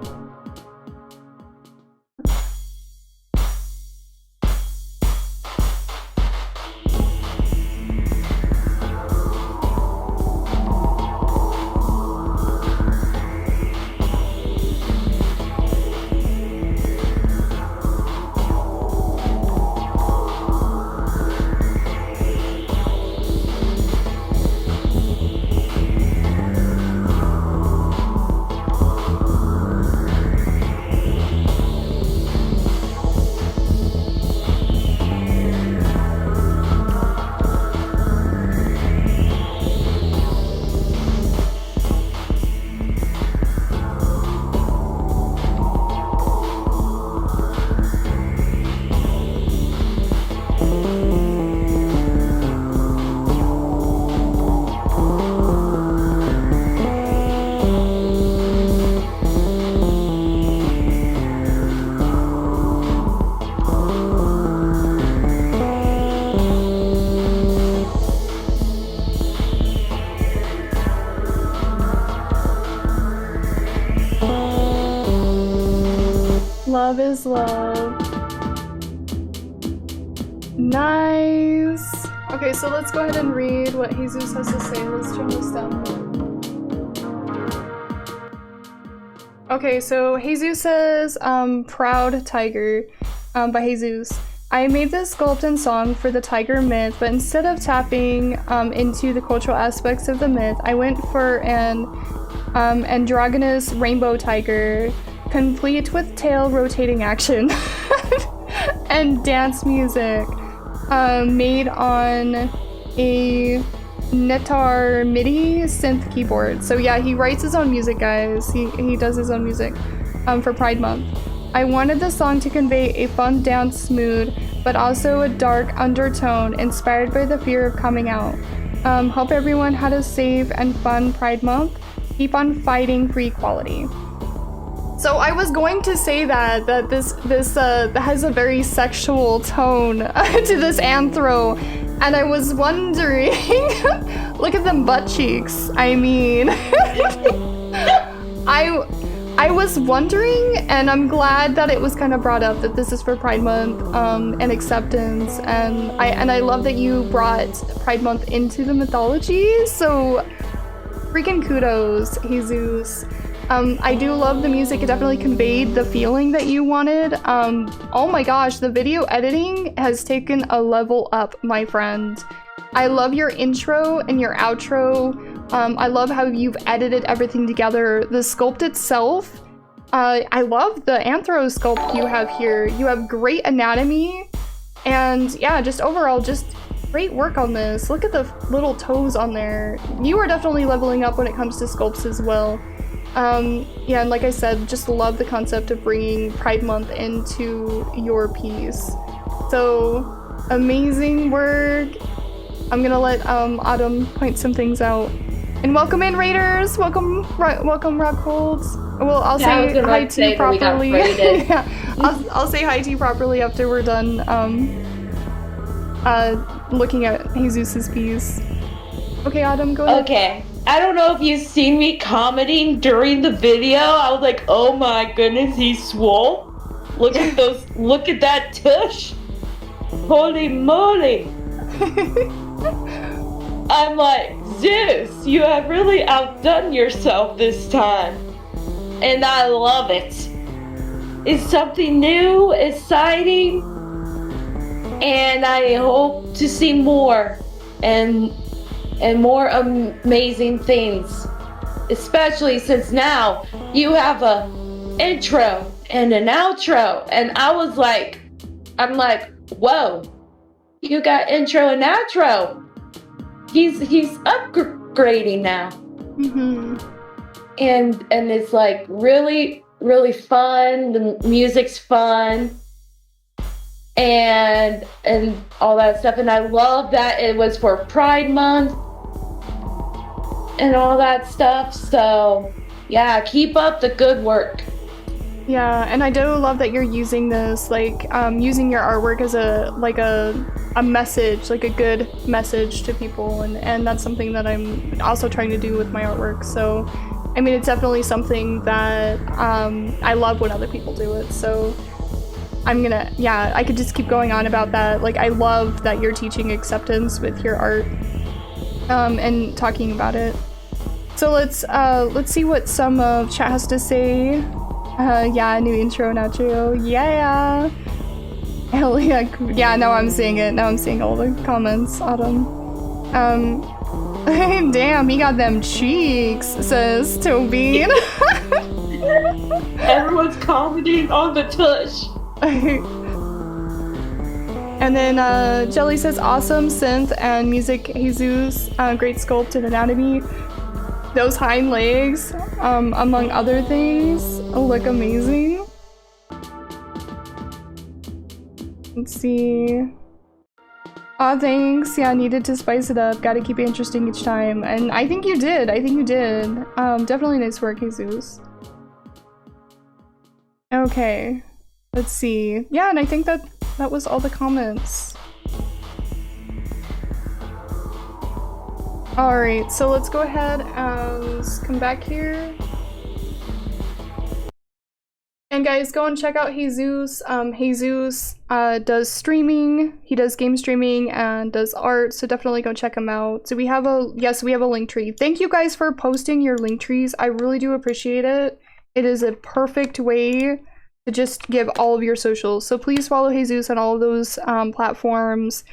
Love is love. Nice. Okay, so let's go ahead and read what Jesus has to say. Let's turn this down. Okay, so Jesus says, proud Tyger. by Jesus. I made this sculpt and song for the Tyger myth, but instead of tapping into the cultural aspects of the myth, I went for an androgynous rainbow tiger, complete with tail rotating action and dance music, made on a Netar MIDI synth keyboard. So yeah, he writes his own music, guys. He does his own music for Pride Month. I wanted the song to convey a fun dance mood, but also a dark undertone inspired by the fear of coming out. Hope everyone had a safe and fun Pride Month. Keep on fighting for equality. So I was going to say that this has a very sexual tone to this anthro, and I was wondering, look at them butt cheeks. I mean, I was wondering, and I'm glad that it was kind of brought up that this is for Pride Month and acceptance, and I love that you brought Pride Month into the mythology. So freaking kudos, Jesus. I do love the music. It definitely conveyed the feeling that you wanted. Oh my gosh, the video editing has taken a level up, my friend. I love your intro and your outro. I love how you've edited everything together. The sculpt itself, I love the anthro sculpt you have here. You have great anatomy, and yeah, just overall, just great work on this. Look at the little toes on there. You are definitely leveling up when it comes to sculpts as well. Yeah, and like I said, just love the concept of bringing Pride Month into your piece. So, amazing work. I'm gonna let Autumn point some things out. And welcome in, Raiders! Welcome Rockholds. Well, I'll say hi to you properly. Yeah, I'll say hi to you properly after we're done looking at Jesus's piece. Okay, Autumn, go ahead. Okay. I don't know if you've seen me commenting during the video. I was like, oh my goodness, he's swole. Look at those, look at that tush. Holy moly. I'm like, Zeus, you have really outdone yourself this time. And I love it. It's something new, exciting, and I hope to see more and more amazing things, especially since now you have a intro and an outro, and I'm like, whoa, you got intro and outro. He's upgrading now. Mm-hmm. And it's like really fun. The music's fun. And all that stuff, and I love that it was for Pride Month and all that stuff. So yeah, keep up the good work. Yeah, and I do love that you're using this, like using your artwork as a message, like a good message to people, and that's something that I'm also trying to do with my artwork. So I mean, it's definitely something that I love when other people do it. So I could just keep going on about that. Like, I love that you're teaching acceptance with your art, and talking about it. So let's see what some of chat has to say. Yeah, new intro and outro. Yeah. Hell yeah. Yeah, now I'm seeing it. Now I'm seeing all the comments. Autumn. Damn, he got them cheeks, says Toby. Everyone's commenting on the tush. And then Jelly says, awesome synth and music, Jesus. Great sculpt and anatomy. Those hind legs, among other things, look amazing. Let's see. Aw, thanks. Yeah, needed to spice it up. Gotta keep it interesting each time. And I think you did. Definitely nice work, Jesus. Okay. Let's see. Yeah, and I think that was all the comments. Alright, so let's go ahead and come back here. And guys, go and check out Jesus. Jesus does streaming, he does game streaming and does art, so definitely go check him out. So we have a link tree. Thank you guys for posting your link trees. I really do appreciate it. It is a perfect way to just give all of your socials. So please follow Jesus on all of those platforms.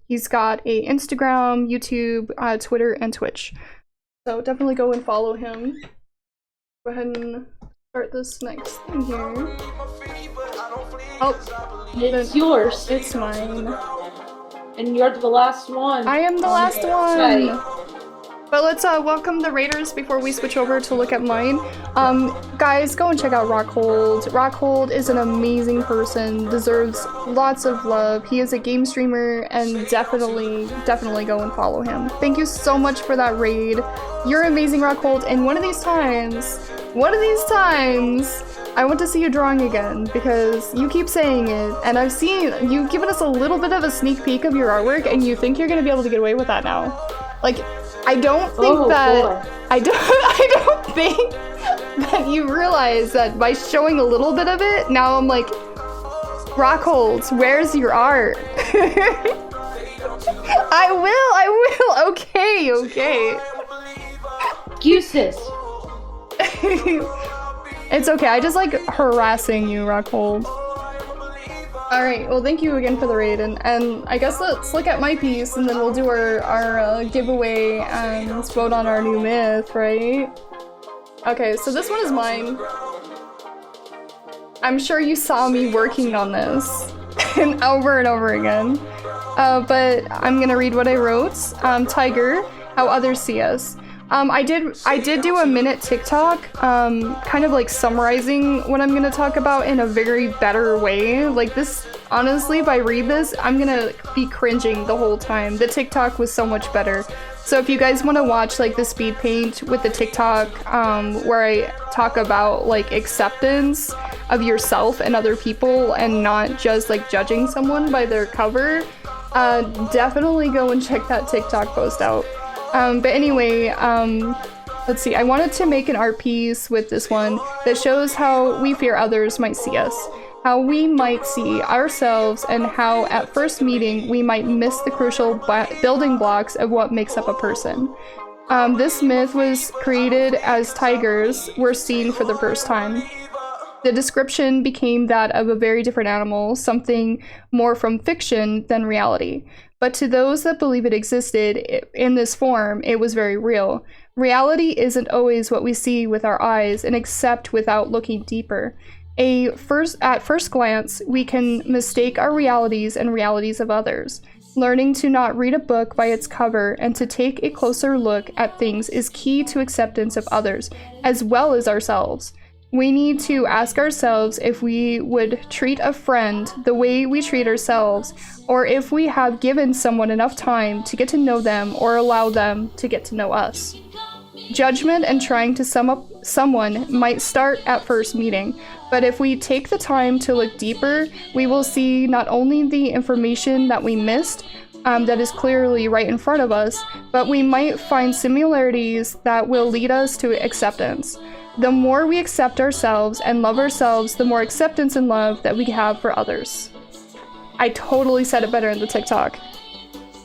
He's got a Instagram, YouTube, Twitter, and Twitch. So definitely go and follow him. Go ahead and start this next thing here. Oh, It's yours. it's mine. And you're the last one. I am the last one. Right. But let's welcome the raiders before we switch over to look at mine. Guys, go and check out Rockhold. Rockhold is an amazing person, deserves lots of love. He is a game streamer, and definitely go and follow him. Thank you so much for that raid. You're amazing, Rockhold, and one of these times, I want to see you drawing again, because you keep saying it, and I've seen, you've given us a little bit of a sneak peek of your artwork, and you think you're gonna be able to get away with that now. Like, I don't think I don't think that you realize that by showing a little bit of it, now I'm like, Rockholds, where's your art? I will, okay. Excuses. It's okay, I just like harassing you, Rockhold. Alright, well thank you again for the raid, and I guess let's look at my piece, and then we'll do our giveaway and vote on our new myth, right? Okay, so this one is mine. I'm sure you saw me working on this and over again. But I'm gonna read what I wrote. Tyger, how others see us. I did do a minute TikTok, kind of like summarizing what I'm gonna talk about in a very better way. Like this, honestly, if I read this, I'm gonna be cringing the whole time. The TikTok was so much better. So if you guys want to watch like the speed paint with the TikTok, where I talk about like acceptance of yourself and other people and not just like judging someone by their cover, definitely go and check that TikTok post out. But anyway, let's see, I wanted to make an art piece with this one that shows how we fear others might see us, how we might see ourselves, and how at first meeting we might miss the crucial building blocks of what makes up a person. This myth was created as tigers were seen for the first time. The description became that of a very different animal, something more from fiction than reality. But to those that believe it existed in this form, it was very real. Reality isn't always what we see with our eyes and accept without looking deeper. At first glance, we can mistake our realities and realities of others. Learning to not read a book by its cover and to take a closer look at things is key to acceptance of others, as well as ourselves. We need to ask ourselves if we would treat a friend the way we treat ourselves, or if we have given someone enough time to get to know them or allow them to get to know us. Judgment and trying to sum up someone might start at first meeting, but if we take the time to look deeper, we will see not only the information that we missed, that is clearly right in front of us, but we might find similarities that will lead us to acceptance. The more we accept ourselves and love ourselves, the more acceptance and love that we have for others. I totally said it better in the TikTok.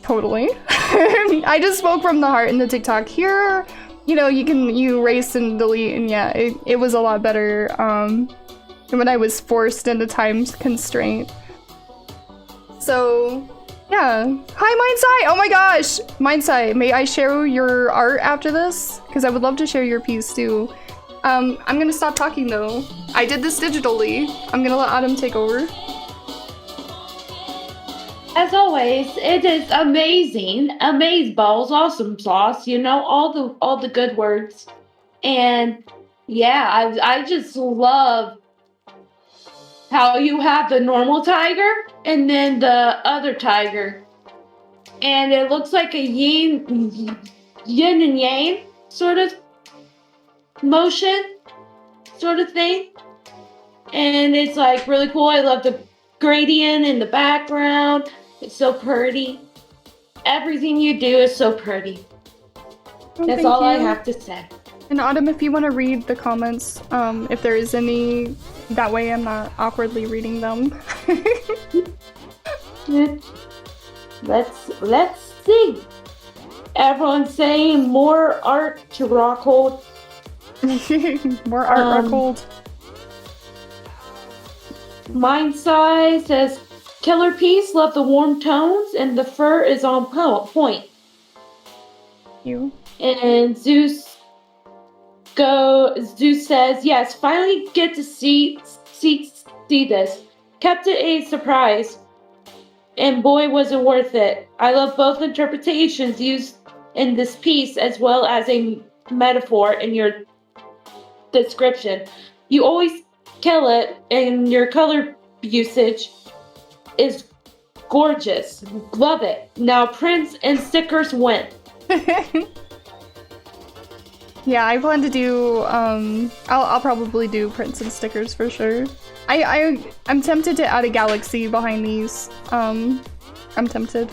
Totally. I just spoke from the heart in the TikTok. Here, you know, you erase and delete, and yeah, it was a lot better when I was forced into time constraint. So, yeah. Hi, Mindsight! Oh my gosh! Mindsight, may I share your art after this? Because I would love to share your piece too. I'm gonna stop talking though. I did this digitally. I'm gonna let Autumn take over. As always, it is amazing, amazeballs, awesome sauce. You know, all the good words, and yeah, I just love how you have the normal tiger and then the other tiger, and it looks like a yin and yang sort of motion sort of thing, and it's like really cool. I love the gradient in the background. It's so pretty. Everything you do is so pretty. That's all I have to say. And Autumn, if you want to read the comments, if there is any, that way I'm not awkwardly reading them. Let's see. Everyone's saying more art to Rockhold. More art, Rockhold. Mine size says killer piece, love the warm tones, and the fur is on point. You. And Zeus says, yes, finally get to see this. Kept it a surprise. And boy was it worth it. I love both interpretations used in this piece as well as a metaphor in your description. You always kill it, and your color usage is gorgeous. Love it. Now prints and stickers win. Yeah, I plan to do, I'll probably do prints and stickers for sure. I'm tempted to add a galaxy behind these. I'm tempted.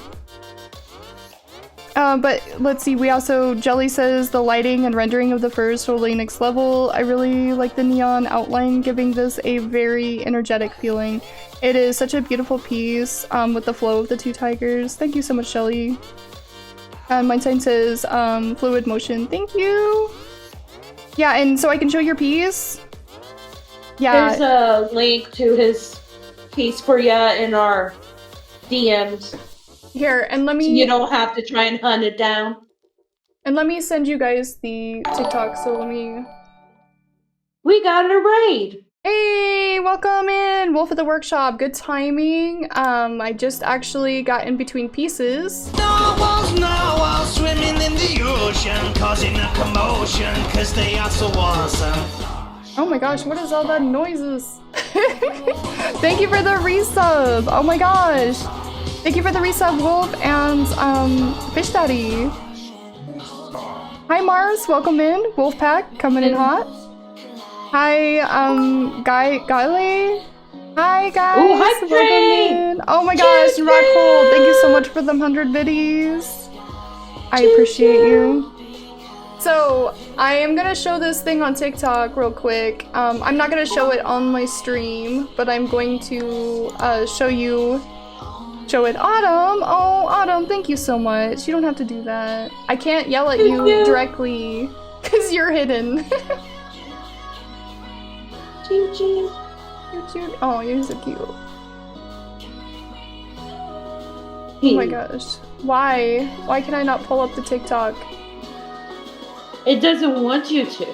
But let's see, Jelly says the lighting and rendering of the fur is totally next level. I really like the neon outline, giving this a very energetic feeling. It is such a beautiful piece, with the flow of the two tigers. Thank you so much, Jelly. And my sign says, fluid motion. Thank you! Yeah, and so I can show your piece? Yeah. There's a link to his piece for ya in our DMs. Here, and let me- so you don't have to try and hunt it down. And let me send you guys the TikTok, so let me... We got a raid! Hey, welcome in! Wolf at the Workshop, good timing. I just actually got in between pieces. Narwhals swimming in the ocean, causing a commotion, cause they are so awesome. Oh my gosh, what is all that noises? Thank you for the resub! Oh my gosh! Thank you for the resub, Wolf and Fish Daddy. Hi Mars, welcome in. Wolfpack coming in hot. Hi, Guile. Hi guys. Ooh, hi, welcome in. Oh my gosh, Rockhold, thank you so much for them 100 biddies. I appreciate you. So, I am gonna show this thing on TikTok real quick. I'm not gonna show it on my stream, but I'm going to show it. Autumn! Oh, Autumn, thank you so much. You don't have to do that. I can't yell at you directly, because you're hidden. Choo choo. Oh, you're so cute. Oh my gosh. Why? Why can I not pull up the TikTok? It doesn't want you to.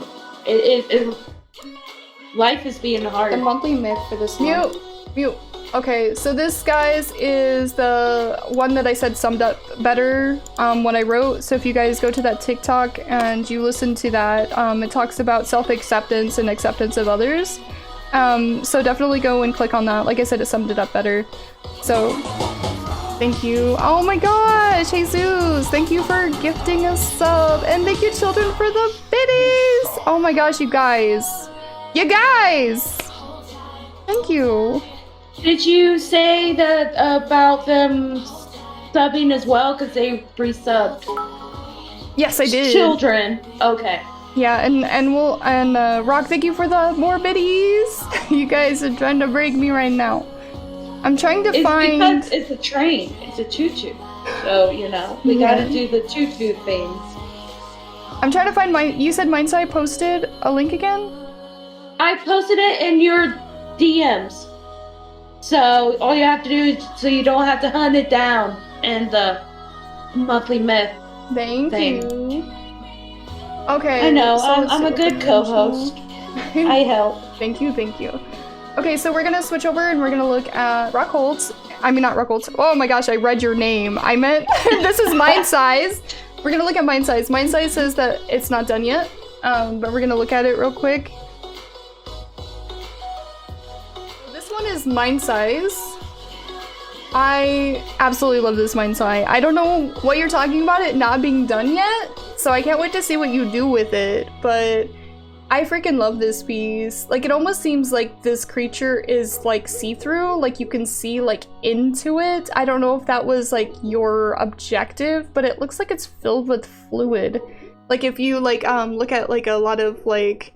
Life is being hard. The monthly myth for this month. Mute. Okay, so this, guys, is the one that I said summed up better when I wrote. So if you guys go to that TikTok and you listen to that, it talks about self-acceptance and acceptance of others. So definitely go and click on that. Like I said, it summed it up better. So, thank you. Oh my gosh, Jesus! Thank you for gifting a sub. And thank you, children, for the biddies! Oh my gosh, you guys! You guys! Thank you. Did you say that about them subbing as well? Because they resubbed. Yes, I did. Children. Okay. Yeah, and Rock, thank you for the more biddies. You guys are trying to break me right now. I'm trying to find. Because it's a train. It's a choo-choo. So we gotta do the choo-choo things. I'm trying to find You said Mindside posted a link again? I posted it in your DMs. So all you have to do is so you don't have to hunt it down in the monthly myth. Thank thing. you. Okay. I know, so I'm a good co-host. I help. Thank you. Okay, so we're gonna switch over and we're gonna look at Rockholtz. I mean, not Rockholtz. Oh my gosh, I read your name. I meant, this is Mind Size. We're gonna look at Mind Size. Mind Size says that it's not done yet, but we're gonna look at it real quick. This one is Mind Size. I absolutely love this Mind Size. I don't know what you're talking about it not being done yet, so I can't wait to see what you do with it, but I freaking love this piece. Like, it almost seems like this creature is like see-through, like you can see like into it. I don't know if that was like your objective, but it looks like it's filled with fluid. Like if you like look at like a lot of like,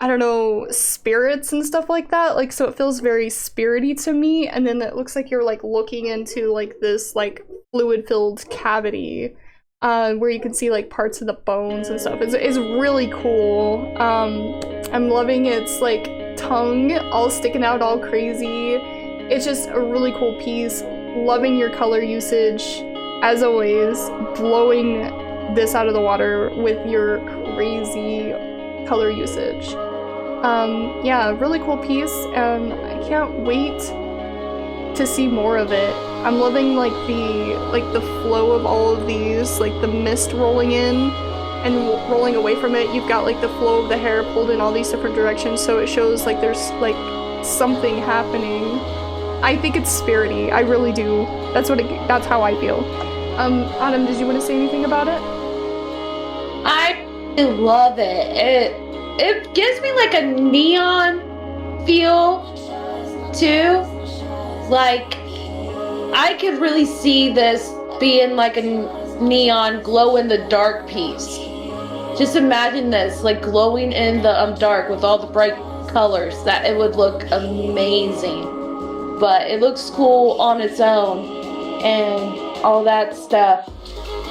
I don't know, spirits and stuff like that, like, so it feels very spirity to me, and then it looks like you're like looking into like this like fluid-filled cavity where you can see like parts of the bones and stuff. It's really cool. I'm loving its like tongue all sticking out all crazy. It's just a really cool piece. Loving your color usage, as always. Blowing this out of the water with your crazy color usage. Yeah, really cool piece, and I can't wait to see more of it. I'm loving like the flow of all of these, like the mist rolling in and rolling away from it. You've got like the flow of the hair pulled in all these different directions, so it shows like there's like something happening. I think it's spirity. I really do. That's how I feel. Autumn, did you want to say anything about it? I love it. It gives me like a neon feel too. Like I could really see this being like a neon glow in the dark piece. Just imagine this like glowing in the dark with all the bright colors. That it would look amazing. But it looks cool on its own and all that stuff.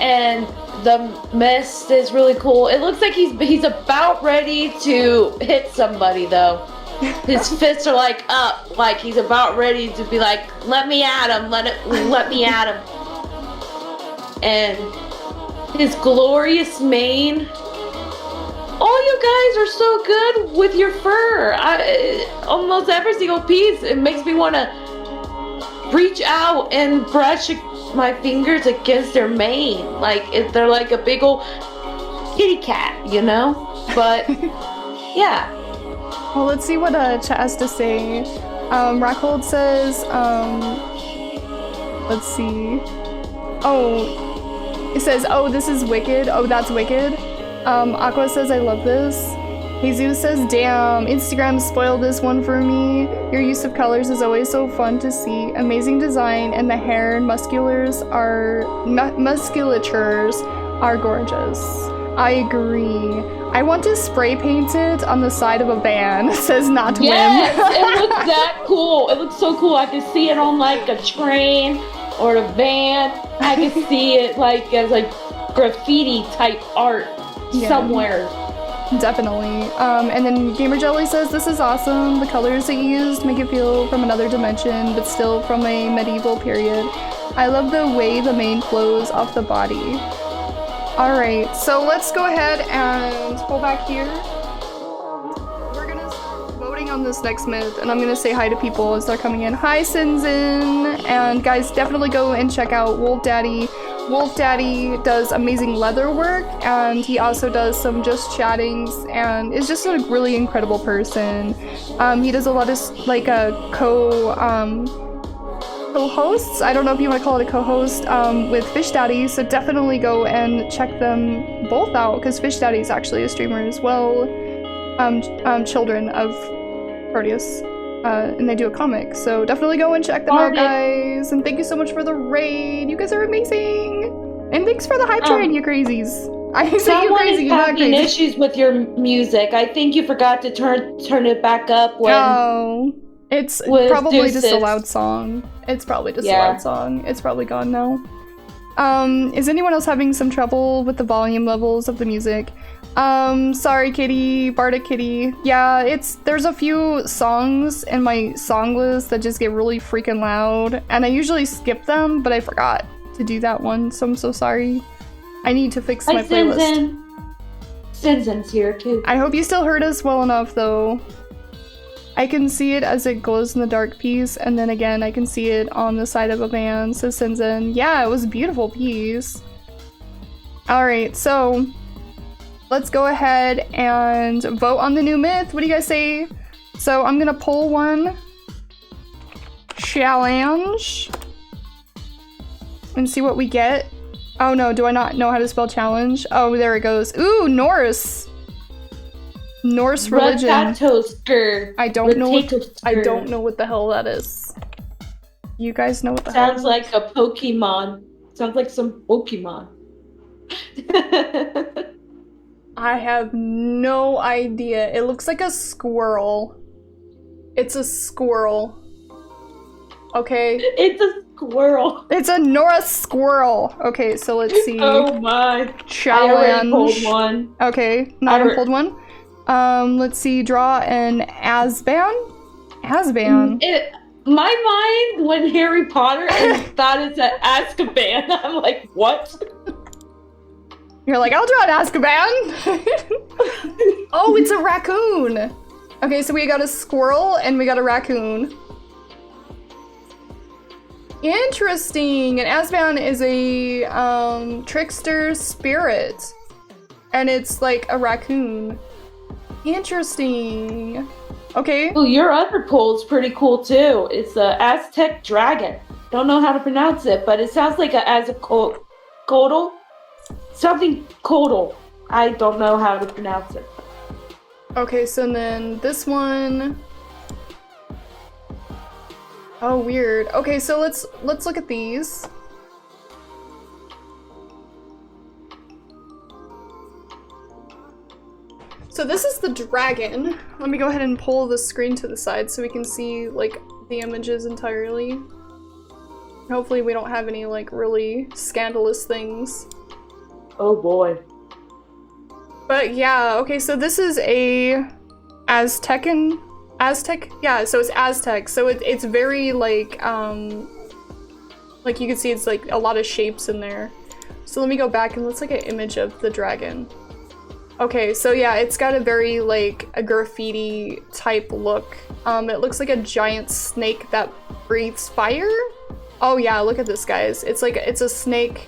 And the mist is really cool. It looks like he's about ready to hit somebody though. His fists are like up, like he's about ready to be like, let me at him, let me at him. And his glorious mane. All you guys are so good with your fur. Almost every single piece, it makes me want to reach out and brush my fingers against their mane. Like they're like a big old kitty cat, you know? But yeah. Well, let's see what chat has to say. Rockhold says, let's see. Oh, it says, oh, this is wicked. Oh, that's wicked. Aqua says, I love this. Jesus says, damn, Instagram spoiled this one for me. Your use of colors is always so fun to see. Amazing design, and the hair and musculatures are gorgeous. I agree. I want to spray paint it on the side of a van. It says not to yes, it looks that cool. It looks so cool. I can see it on like a train or a van. I can see it like as like graffiti type art somewhere. Definitely. And then Gamer Jelly says, this is awesome. The colors that you used make it feel from another dimension, but still from a medieval period. I love the way the mane flows off the body. Alright, so let's go ahead and pull back here. We're gonna start voting on this next myth, and I'm gonna say hi to people as they're coming in. Hi, Sinzin! And guys, definitely go and check out Wolf Daddy. Wolf Daddy does amazing leather work, and he also does some just chattings, and is just a really incredible person. He does a lot of like co-hosts. I don't know if you want to call it a co-host with Fish Daddy, so definitely go and check them both out, because Fish Daddy is actually a streamer as well. Children of Proteus. And they do a comic, so definitely go and check them out, guys. And thank you so much for the raid. You guys are amazing. And thanks for the hype train, you crazies. I say you crazy, you're not crazy. Issues with your music. I think you forgot to turn it back up when. Oh, it's probably just a loud song. It's probably just a loud song. It's probably gone now. Is anyone else having some trouble with the volume levels of the music? Sorry, Kitty, Bardic Kitty. Yeah, there's a few songs in my song list that just get really freaking loud, and I usually skip them, but I forgot to do that one, so I'm so sorry. I need to fix my playlist. Sinzin's here too. I hope you still heard us well enough, though. I can see it as it glows in the dark piece, and then again, I can see it on the side of a van, says Sinzin. Yeah, it was a beautiful piece. Alright, so let's go ahead and vote on the new myth. What do you guys say? So I'm gonna pull one challenge and see what we get. Oh no, do I not know how to spell challenge? Oh, there it goes. Ooh, Norse religion. I don't know what the hell that is. You guys know what the hell? Sounds like a Pokemon. Sounds like some Pokemon. I have no idea. It looks like a squirrel. It's a squirrel. Okay. It's a squirrel. It's a Norse squirrel. Okay, so let's see. Oh my. Challenge. I already pulled one. Okay, Autumn pulled one. Let's see, draw an Asban? Asban? My mind, when Harry Potter, and thought it's an Azkaban. I'm like, what? You're like, I'll draw an Azkaban! Oh, it's a raccoon! Okay, so we got a squirrel and we got a raccoon. Interesting! An Azban is a trickster spirit. And it's like a raccoon. Interesting. Okay. Well, your other poll's pretty cool too. It's a Aztec dragon. Don't know how to pronounce it, but it sounds like a Aztecotl. Something Codal. I don't know how to pronounce it. Okay, so then this one. Oh, weird. Okay, so let's look at these. So this is the dragon. Let me go ahead and pull the screen to the side so we can see like the images entirely. Hopefully we don't have any like really scandalous things. Oh boy. But yeah, okay, so this is a Aztec? Yeah, so it's Aztec. So it's very like you can see it's like a lot of shapes in there. So let me go back and let's look at an image of the dragon. Okay, so yeah, it's got a very like a graffiti type look. It looks like a giant snake that breathes fire. Oh yeah, look at this, guys. It's like, it's a snake.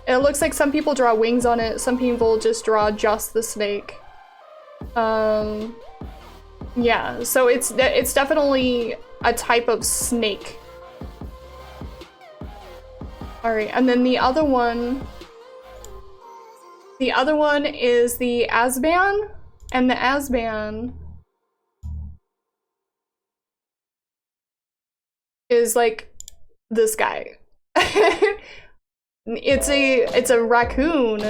It looks like some people draw wings on it, some people just draw just the snake. Yeah, so it's definitely a type of snake. Alright, and then the other one is the Asban, and the Asban is like this guy. It's a raccoon.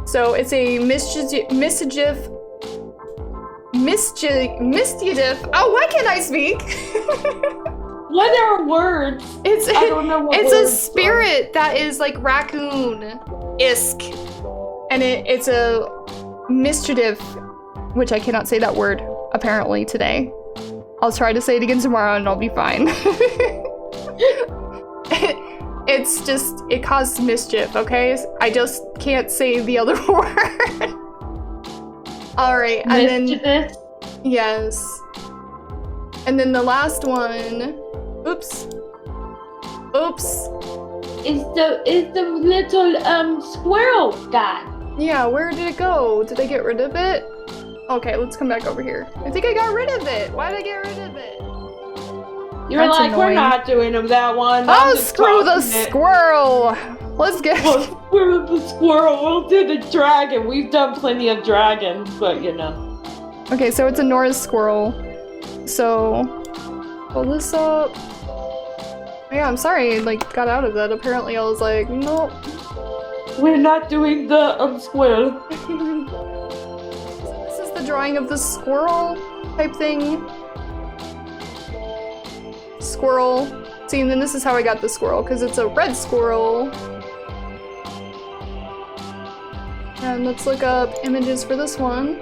So it's a mischief. Oh, why can't I speak? What are words? I don't know what it's words a spirit that is like raccoon-esque. And it's a mischief, which I cannot say that word apparently today. I'll try to say it again tomorrow and I'll be fine. It's just, it causes mischief, okay? I just can't say the other word. Alright, and then... Yes. And then the last one... Oops. Is the little squirrel guy. Yeah, where did it go? Did I get rid of it? Okay, let's come back over here. I think I got rid of it. Why did I get rid of it? You're like, annoying. We're not doing that one. Oh, screw the squirrel! Let's get... Well, screw the squirrel. We'll do the dragon. We've done plenty of dragons, but you know. Okay, so it's a Norse squirrel. So, pull this up. Yeah, I'm sorry I like got out of that. Apparently I was like, nope. We're not doing the squirrel. So this is the drawing of the squirrel type thing. Squirrel. See, and then this is how I got the squirrel, because it's a red squirrel. And let's look up images for this one.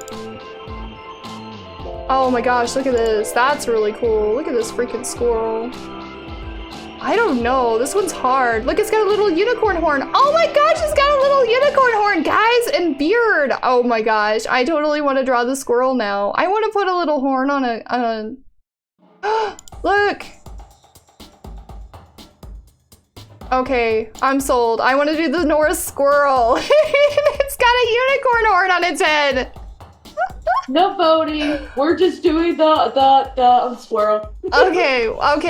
Oh my gosh, look at this. That's really cool. Look at this freaking squirrel. I don't know. This one's hard. Look, it's got a little unicorn horn. Oh my gosh, it's got a little unicorn horn, guys, and beard. Oh my gosh, I totally want to draw the squirrel now. I want to put a little horn on a... Look. Okay, I'm sold. I want to do the Norse squirrel. It's got a unicorn horn on its head. No voting. We're just doing the squirrel. Okay.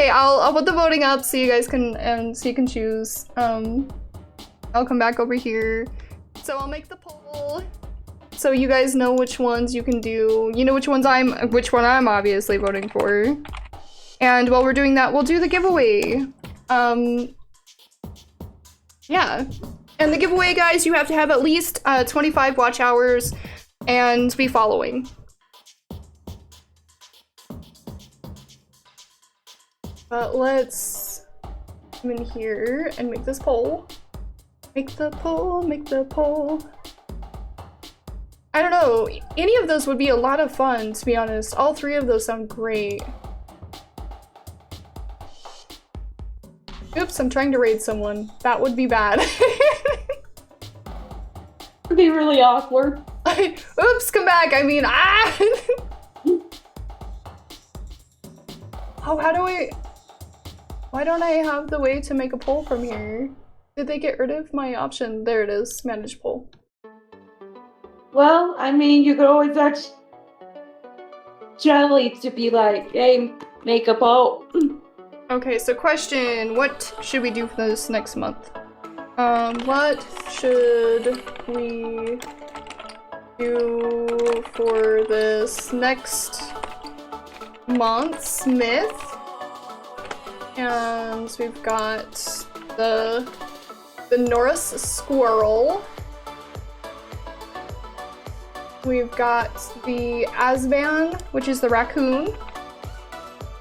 I'll put the voting up so you guys can so you can choose. I'll come back over here. So I'll make the poll. So you guys know which ones you can do. You know which one I'm obviously voting for. And while we're doing that, we'll do the giveaway. Yeah. And the giveaway, guys, you have to have at least 25 watch hours and be following. But let's come in here and make this poll. Make the poll, make the poll. I don't know. Any of those would be a lot of fun, to be honest. All three of those sound great. Oops, I'm trying to raid someone. That would be bad. It'd be really awkward. Oops, come back. I mean, ah! Oh, how do I... Why don't I have the way to make a poll from here? Did they get rid of my option? There it is. Manage poll. Well, I mean, you could always ask Jelly to be like, hey, make a poll. Okay, so question, what should we do for this next month? What should we do for this next month, Smith? And we've got the Norris squirrel. We've got the Asban, which is the raccoon.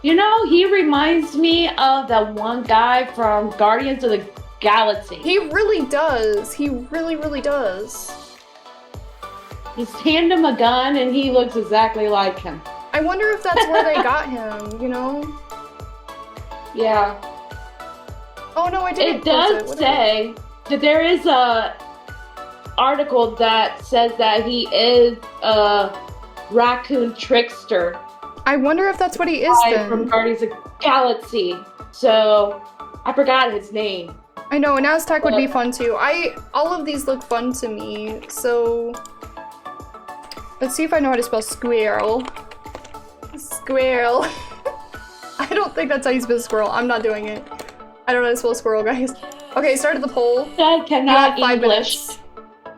You know, he reminds me of that one guy from Guardians of the Galaxy. He really does. He really, really does. Just hand him a gun and he looks exactly like him. I wonder if that's where they got him, you know? Yeah. Oh no, I didn't. It does say that there is a article that says that he is a raccoon trickster. I wonder if that's what he is then. From Guardians of the Galaxy. So, I forgot his name. I know, an Aztec would be fun too. All of these look fun to me, so... Let's see if I know how to spell squirrel. Squirrel. I don't think that's how you spell squirrel. I'm not doing it. I don't know how to spell squirrel, guys. Okay, started the poll. I cannot English. Minutes.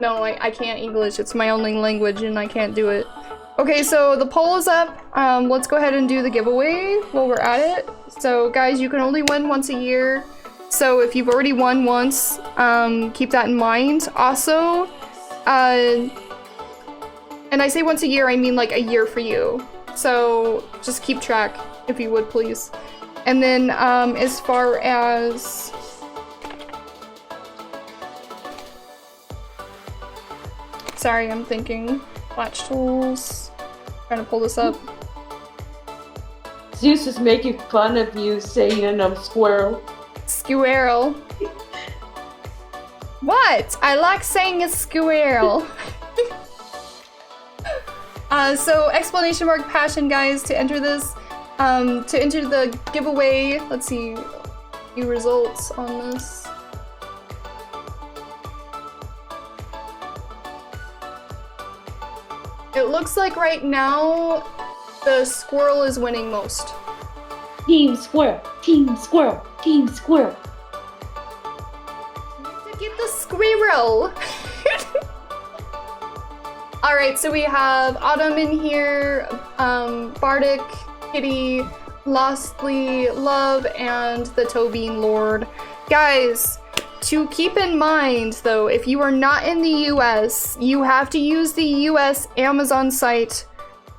No, I can't English. It's my only language and I can't do it. Okay, so the poll is up. Let's go ahead and do the giveaway while we're at it. So guys, you can only win once a year. So if you've already won once, keep that in mind. Also, and I say once a year, I mean like a year for you. So just keep track if you would, please. And then as far as... Sorry, I'm thinking. Watch tools. Trying to pull this up. Zeus is making fun of you saying squirrel. Squirrel. What? I like saying a squirrel. So explanation mark passion, guys, to enter this. To enter the giveaway. Let's see. Few results on this. It looks like right now the squirrel is winning most. Team squirrel, team squirrel, team squirrel. To get the squirrel. All right, so we have Autumn in here, Bardic, Kitty, Lostly, Love, and the Tobean Lord. Guys, to keep in mind, though, if you are not in the US, you have to use the US Amazon site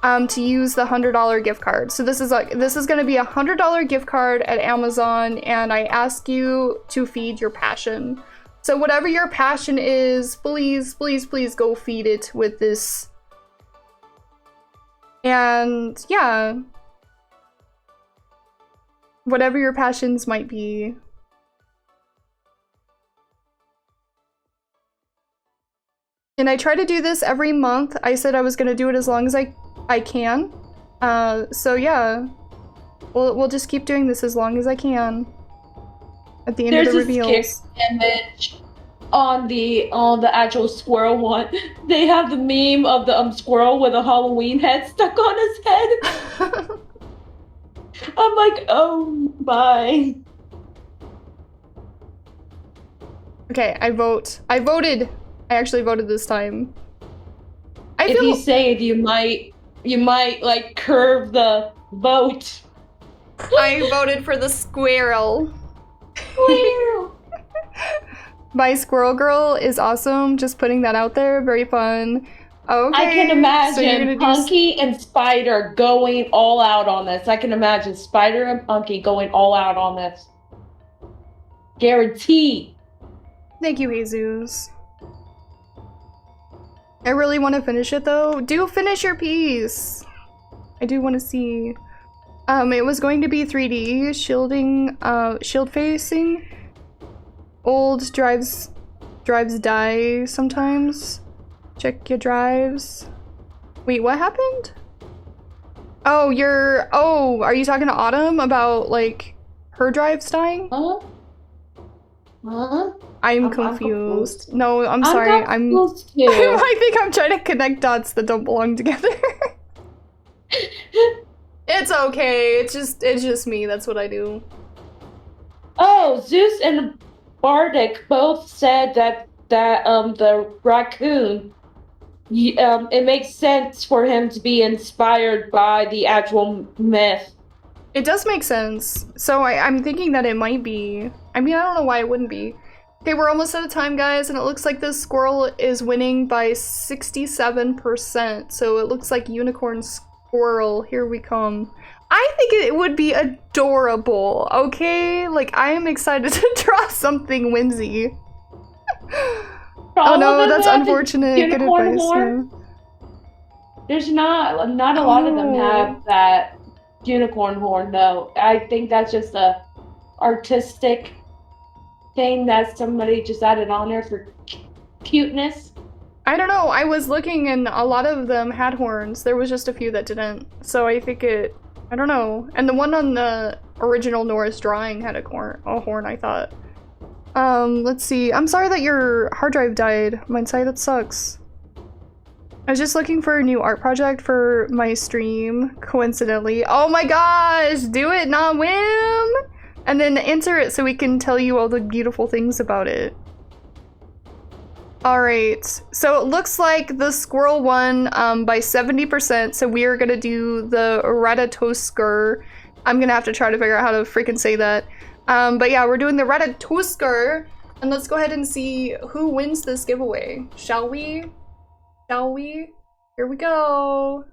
to use the $100 gift card. So this is going to be a $100 gift card at Amazon, and I ask you to feed your passion. So whatever your passion is, please, please, please go feed it with this. And yeah, whatever your passions might be. And I try to do this every month. I said I was gonna do it as long as I can. So yeah, we'll just keep doing this as long as I can. At the end of the reveals. There's this image on the actual squirrel one. They have the meme of the squirrel with a Halloween head stuck on his head. I'm like, oh my. Okay, I vote. I voted. I actually voted this time. If you save, you might like curve the vote. I voted for the squirrel. Squirrel. My squirrel girl is awesome. Just putting that out there. Very fun. Okay. I can imagine Punky and Spider going all out on this. I can imagine Spider and Punky going all out on this. Guaranteed. Thank you, Jesus. I really want to finish it though. Do finish your piece. I do want to see. It was going to be 3D shielding, shield facing. Old drives die sometimes. Check your drives. Wait, what happened? Oh, are you talking to Autumn about like her drives dying? Huh? I'm confused. No, I'm sorry. I'm confused too. I think I'm trying to connect dots that don't belong together. It's okay. It's just me. That's what I do. Oh, Zeus and Bardic both said that the raccoon, it makes sense for him to be inspired by the actual myth. It does make sense. So I'm thinking that it might be. I mean, I don't know why it wouldn't be. Okay, we're almost out of time, guys, and it looks like this squirrel is winning by 67%. So it looks like unicorn squirrel. Here we come. I think it would be adorable, okay? Like, I am excited to draw something whimsy. Oh no, that's unfortunate. Good advice. No. There's not a lot of them have that unicorn horn, though. I think that's just a artistic thing that somebody just added on there for cuteness. I don't know. I was looking and a lot of them had horns. There was just a few that didn't. So I think I don't know. And the one on the original Nora's drawing had a horn, I thought. Let's see. I'm sorry that your hard drive died. Might say that sucks. I was just looking for a new art project for my stream, coincidentally. Oh my gosh! Do it, not whim! And then answer it so we can tell you all the beautiful things about it. Alright, so it looks like the squirrel won by 70%, so we are gonna do the Ratatosker. I'm gonna have to try to figure out how to freaking say that. But yeah, we're doing the Ratatosker, and let's go ahead and see who wins this giveaway. Shall we? Shall we? Here we go!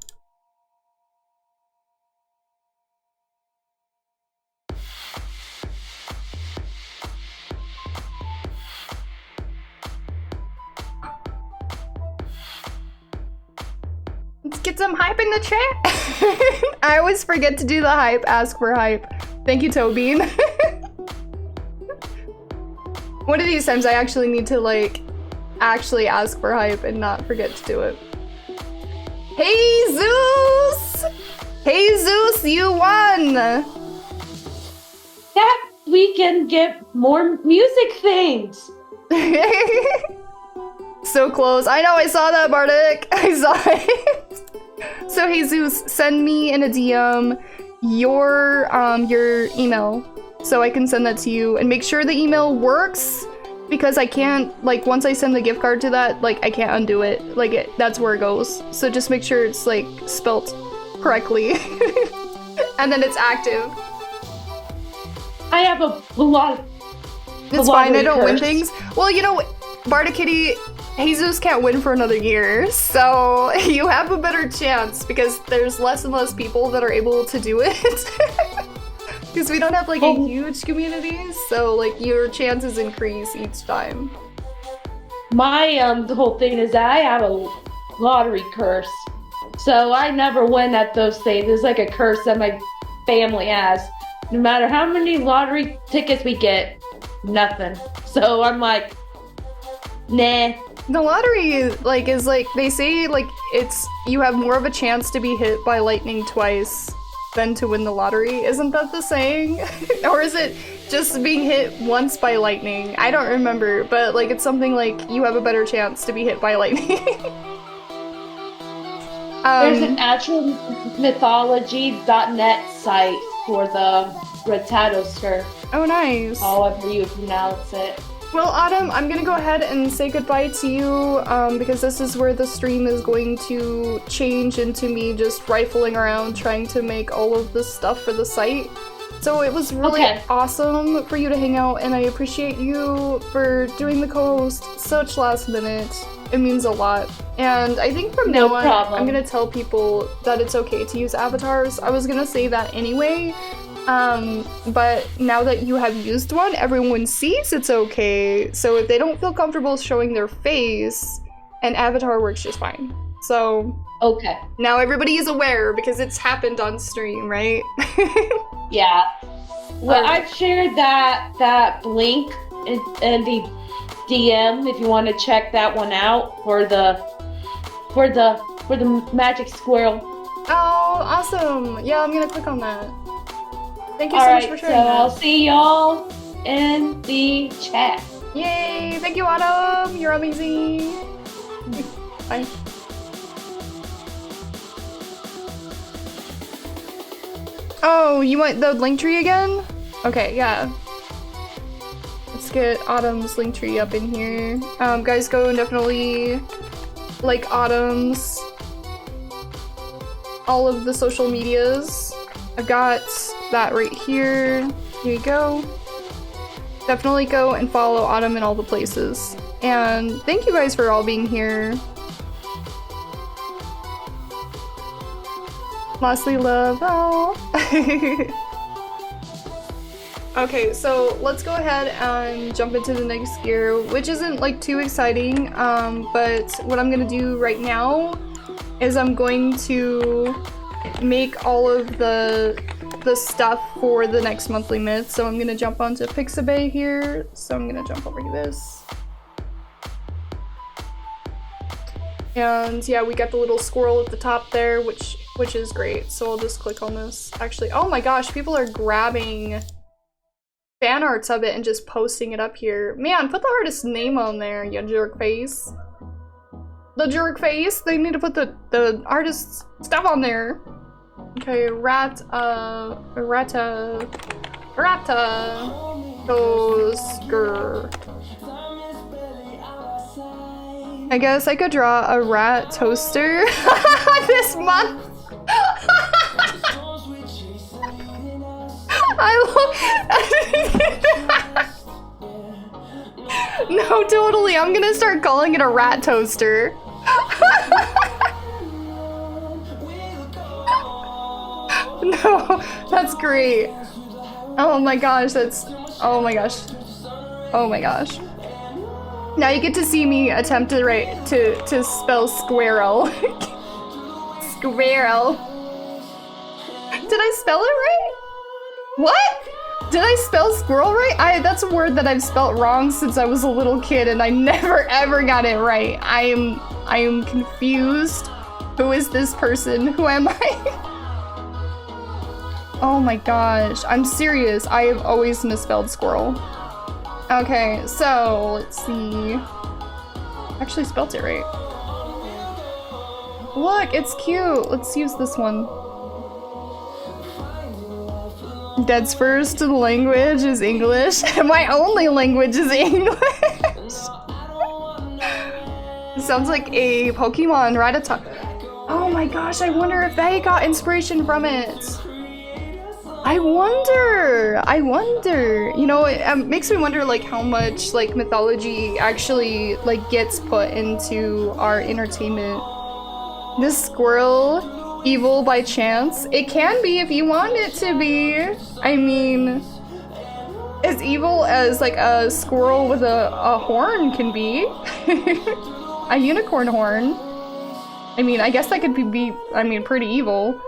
Let's get some hype in the chat! I always forget to do the hype, ask for hype. Thank you, Tobean. One of these times I actually need to, like, actually ask for hype and not forget to do it. Hey, Zeus! Hey, Zeus, you won! That we can get more music things! So close. I know, I saw that, Bardic. I saw it. So, hey, Zeus, send me in a DM your email so I can send that to you, and make sure the email works, because I can't, like, once I send the gift card to that, like, I can't undo it. Like, that's where it goes. So just make sure it's, like, spelt correctly. And then it's active. I have a lot of... It's fine, I don't win things. Well, you know, Bardic Kitty, Jesus can't win for another year, so you have a better chance because there's less and less people that are able to do it. Because we don't have like a huge community, so like your chances increase each time. My the whole thing is that I have a lottery curse, so I never win at those things. It's like a curse that my family has. No matter how many lottery tickets we get, nothing. So I'm like, nah. The lottery is like they say like you have more of a chance to be hit by lightning twice than to win the lottery. Isn't that the saying? Or is it just being hit once by lightning? I don't remember, but like it's something like you have a better chance to be hit by lightning. There's an actual mythology.net site for the Ratatosker. Oh, nice. However you pronounce it. Well, Autumn, I'm gonna go ahead and say goodbye to you, because this is where the stream is going to change into me just rifling around trying to make all of this stuff for the site. So it was really awesome for you to hang out, and I appreciate you for doing the co-host such last minute. It means a lot. And I think from now on, I'm gonna tell people that it's okay to use avatars. I was gonna say that anyway, but now that you have used one, everyone sees it's okay. So if they don't feel comfortable showing their face, and Avatar works just fine. So Okay. now everybody is aware because it's happened on stream, right? Yeah. Well, I've shared that link in the DM if you want to check that one out for the magic squirrel. Oh, awesome! Yeah, I'm gonna click on that. Thank you All so right, much for sharing so that. I'll see y'all in the chat. Yay! Thank you, Autumn. You're amazing. Bye. Oh, you want the link tree again? Okay, yeah. Let's get Autumn's link tree up in here. Guys, go and definitely like Autumn's all of the social medias. I've got that right here. Here you go. Definitely go and follow Autumn in all the places. And thank you guys for all being here. Lastly, love. Oh. Okay, so let's go ahead and jump into the next gear, which isn't like too exciting. But what I'm gonna do right now is I'm going to make all of the stuff for the next monthly myth. So I'm gonna jump onto Pixabay here. So I'm gonna jump over to this. And yeah, we got the little squirrel at the top there, which is great. So I'll just click on this. Actually, oh my gosh, people are grabbing fan arts of it and just posting it up here. Man, put the artist's name on there, you jerk face. The jerk face. They need to put the artist's stuff on there. Okay, Rata Toaster. I guess I could draw a rat toaster this month. No, totally. I'm gonna start calling it a rat toaster. No, that's great. Oh my gosh, oh my gosh. Oh my gosh. Now you get to see me attempt to spell squirrel. Squirrel. Did I spell it right? What? Did I spell squirrel right? That's a word that I've spelt wrong since I was a little kid and I never ever got it right. I am confused. Who is this person? Who am I? Oh my gosh, I'm serious. I have always misspelled squirrel. Okay, so let's see. Actually spelt it right. Look, it's cute. Let's use this one. Dead's first language is English. My only language is English. Sounds like a Pokemon Rattata. Oh my gosh, I wonder if they got inspiration from it. I wonder. You know, it makes me wonder like how much like mythology actually like gets put into our entertainment. This squirrel, evil by chance? It can be if you want it to be. I mean, as evil as like a squirrel with a horn can be. A unicorn horn. I mean, I guess that could be I mean, pretty evil.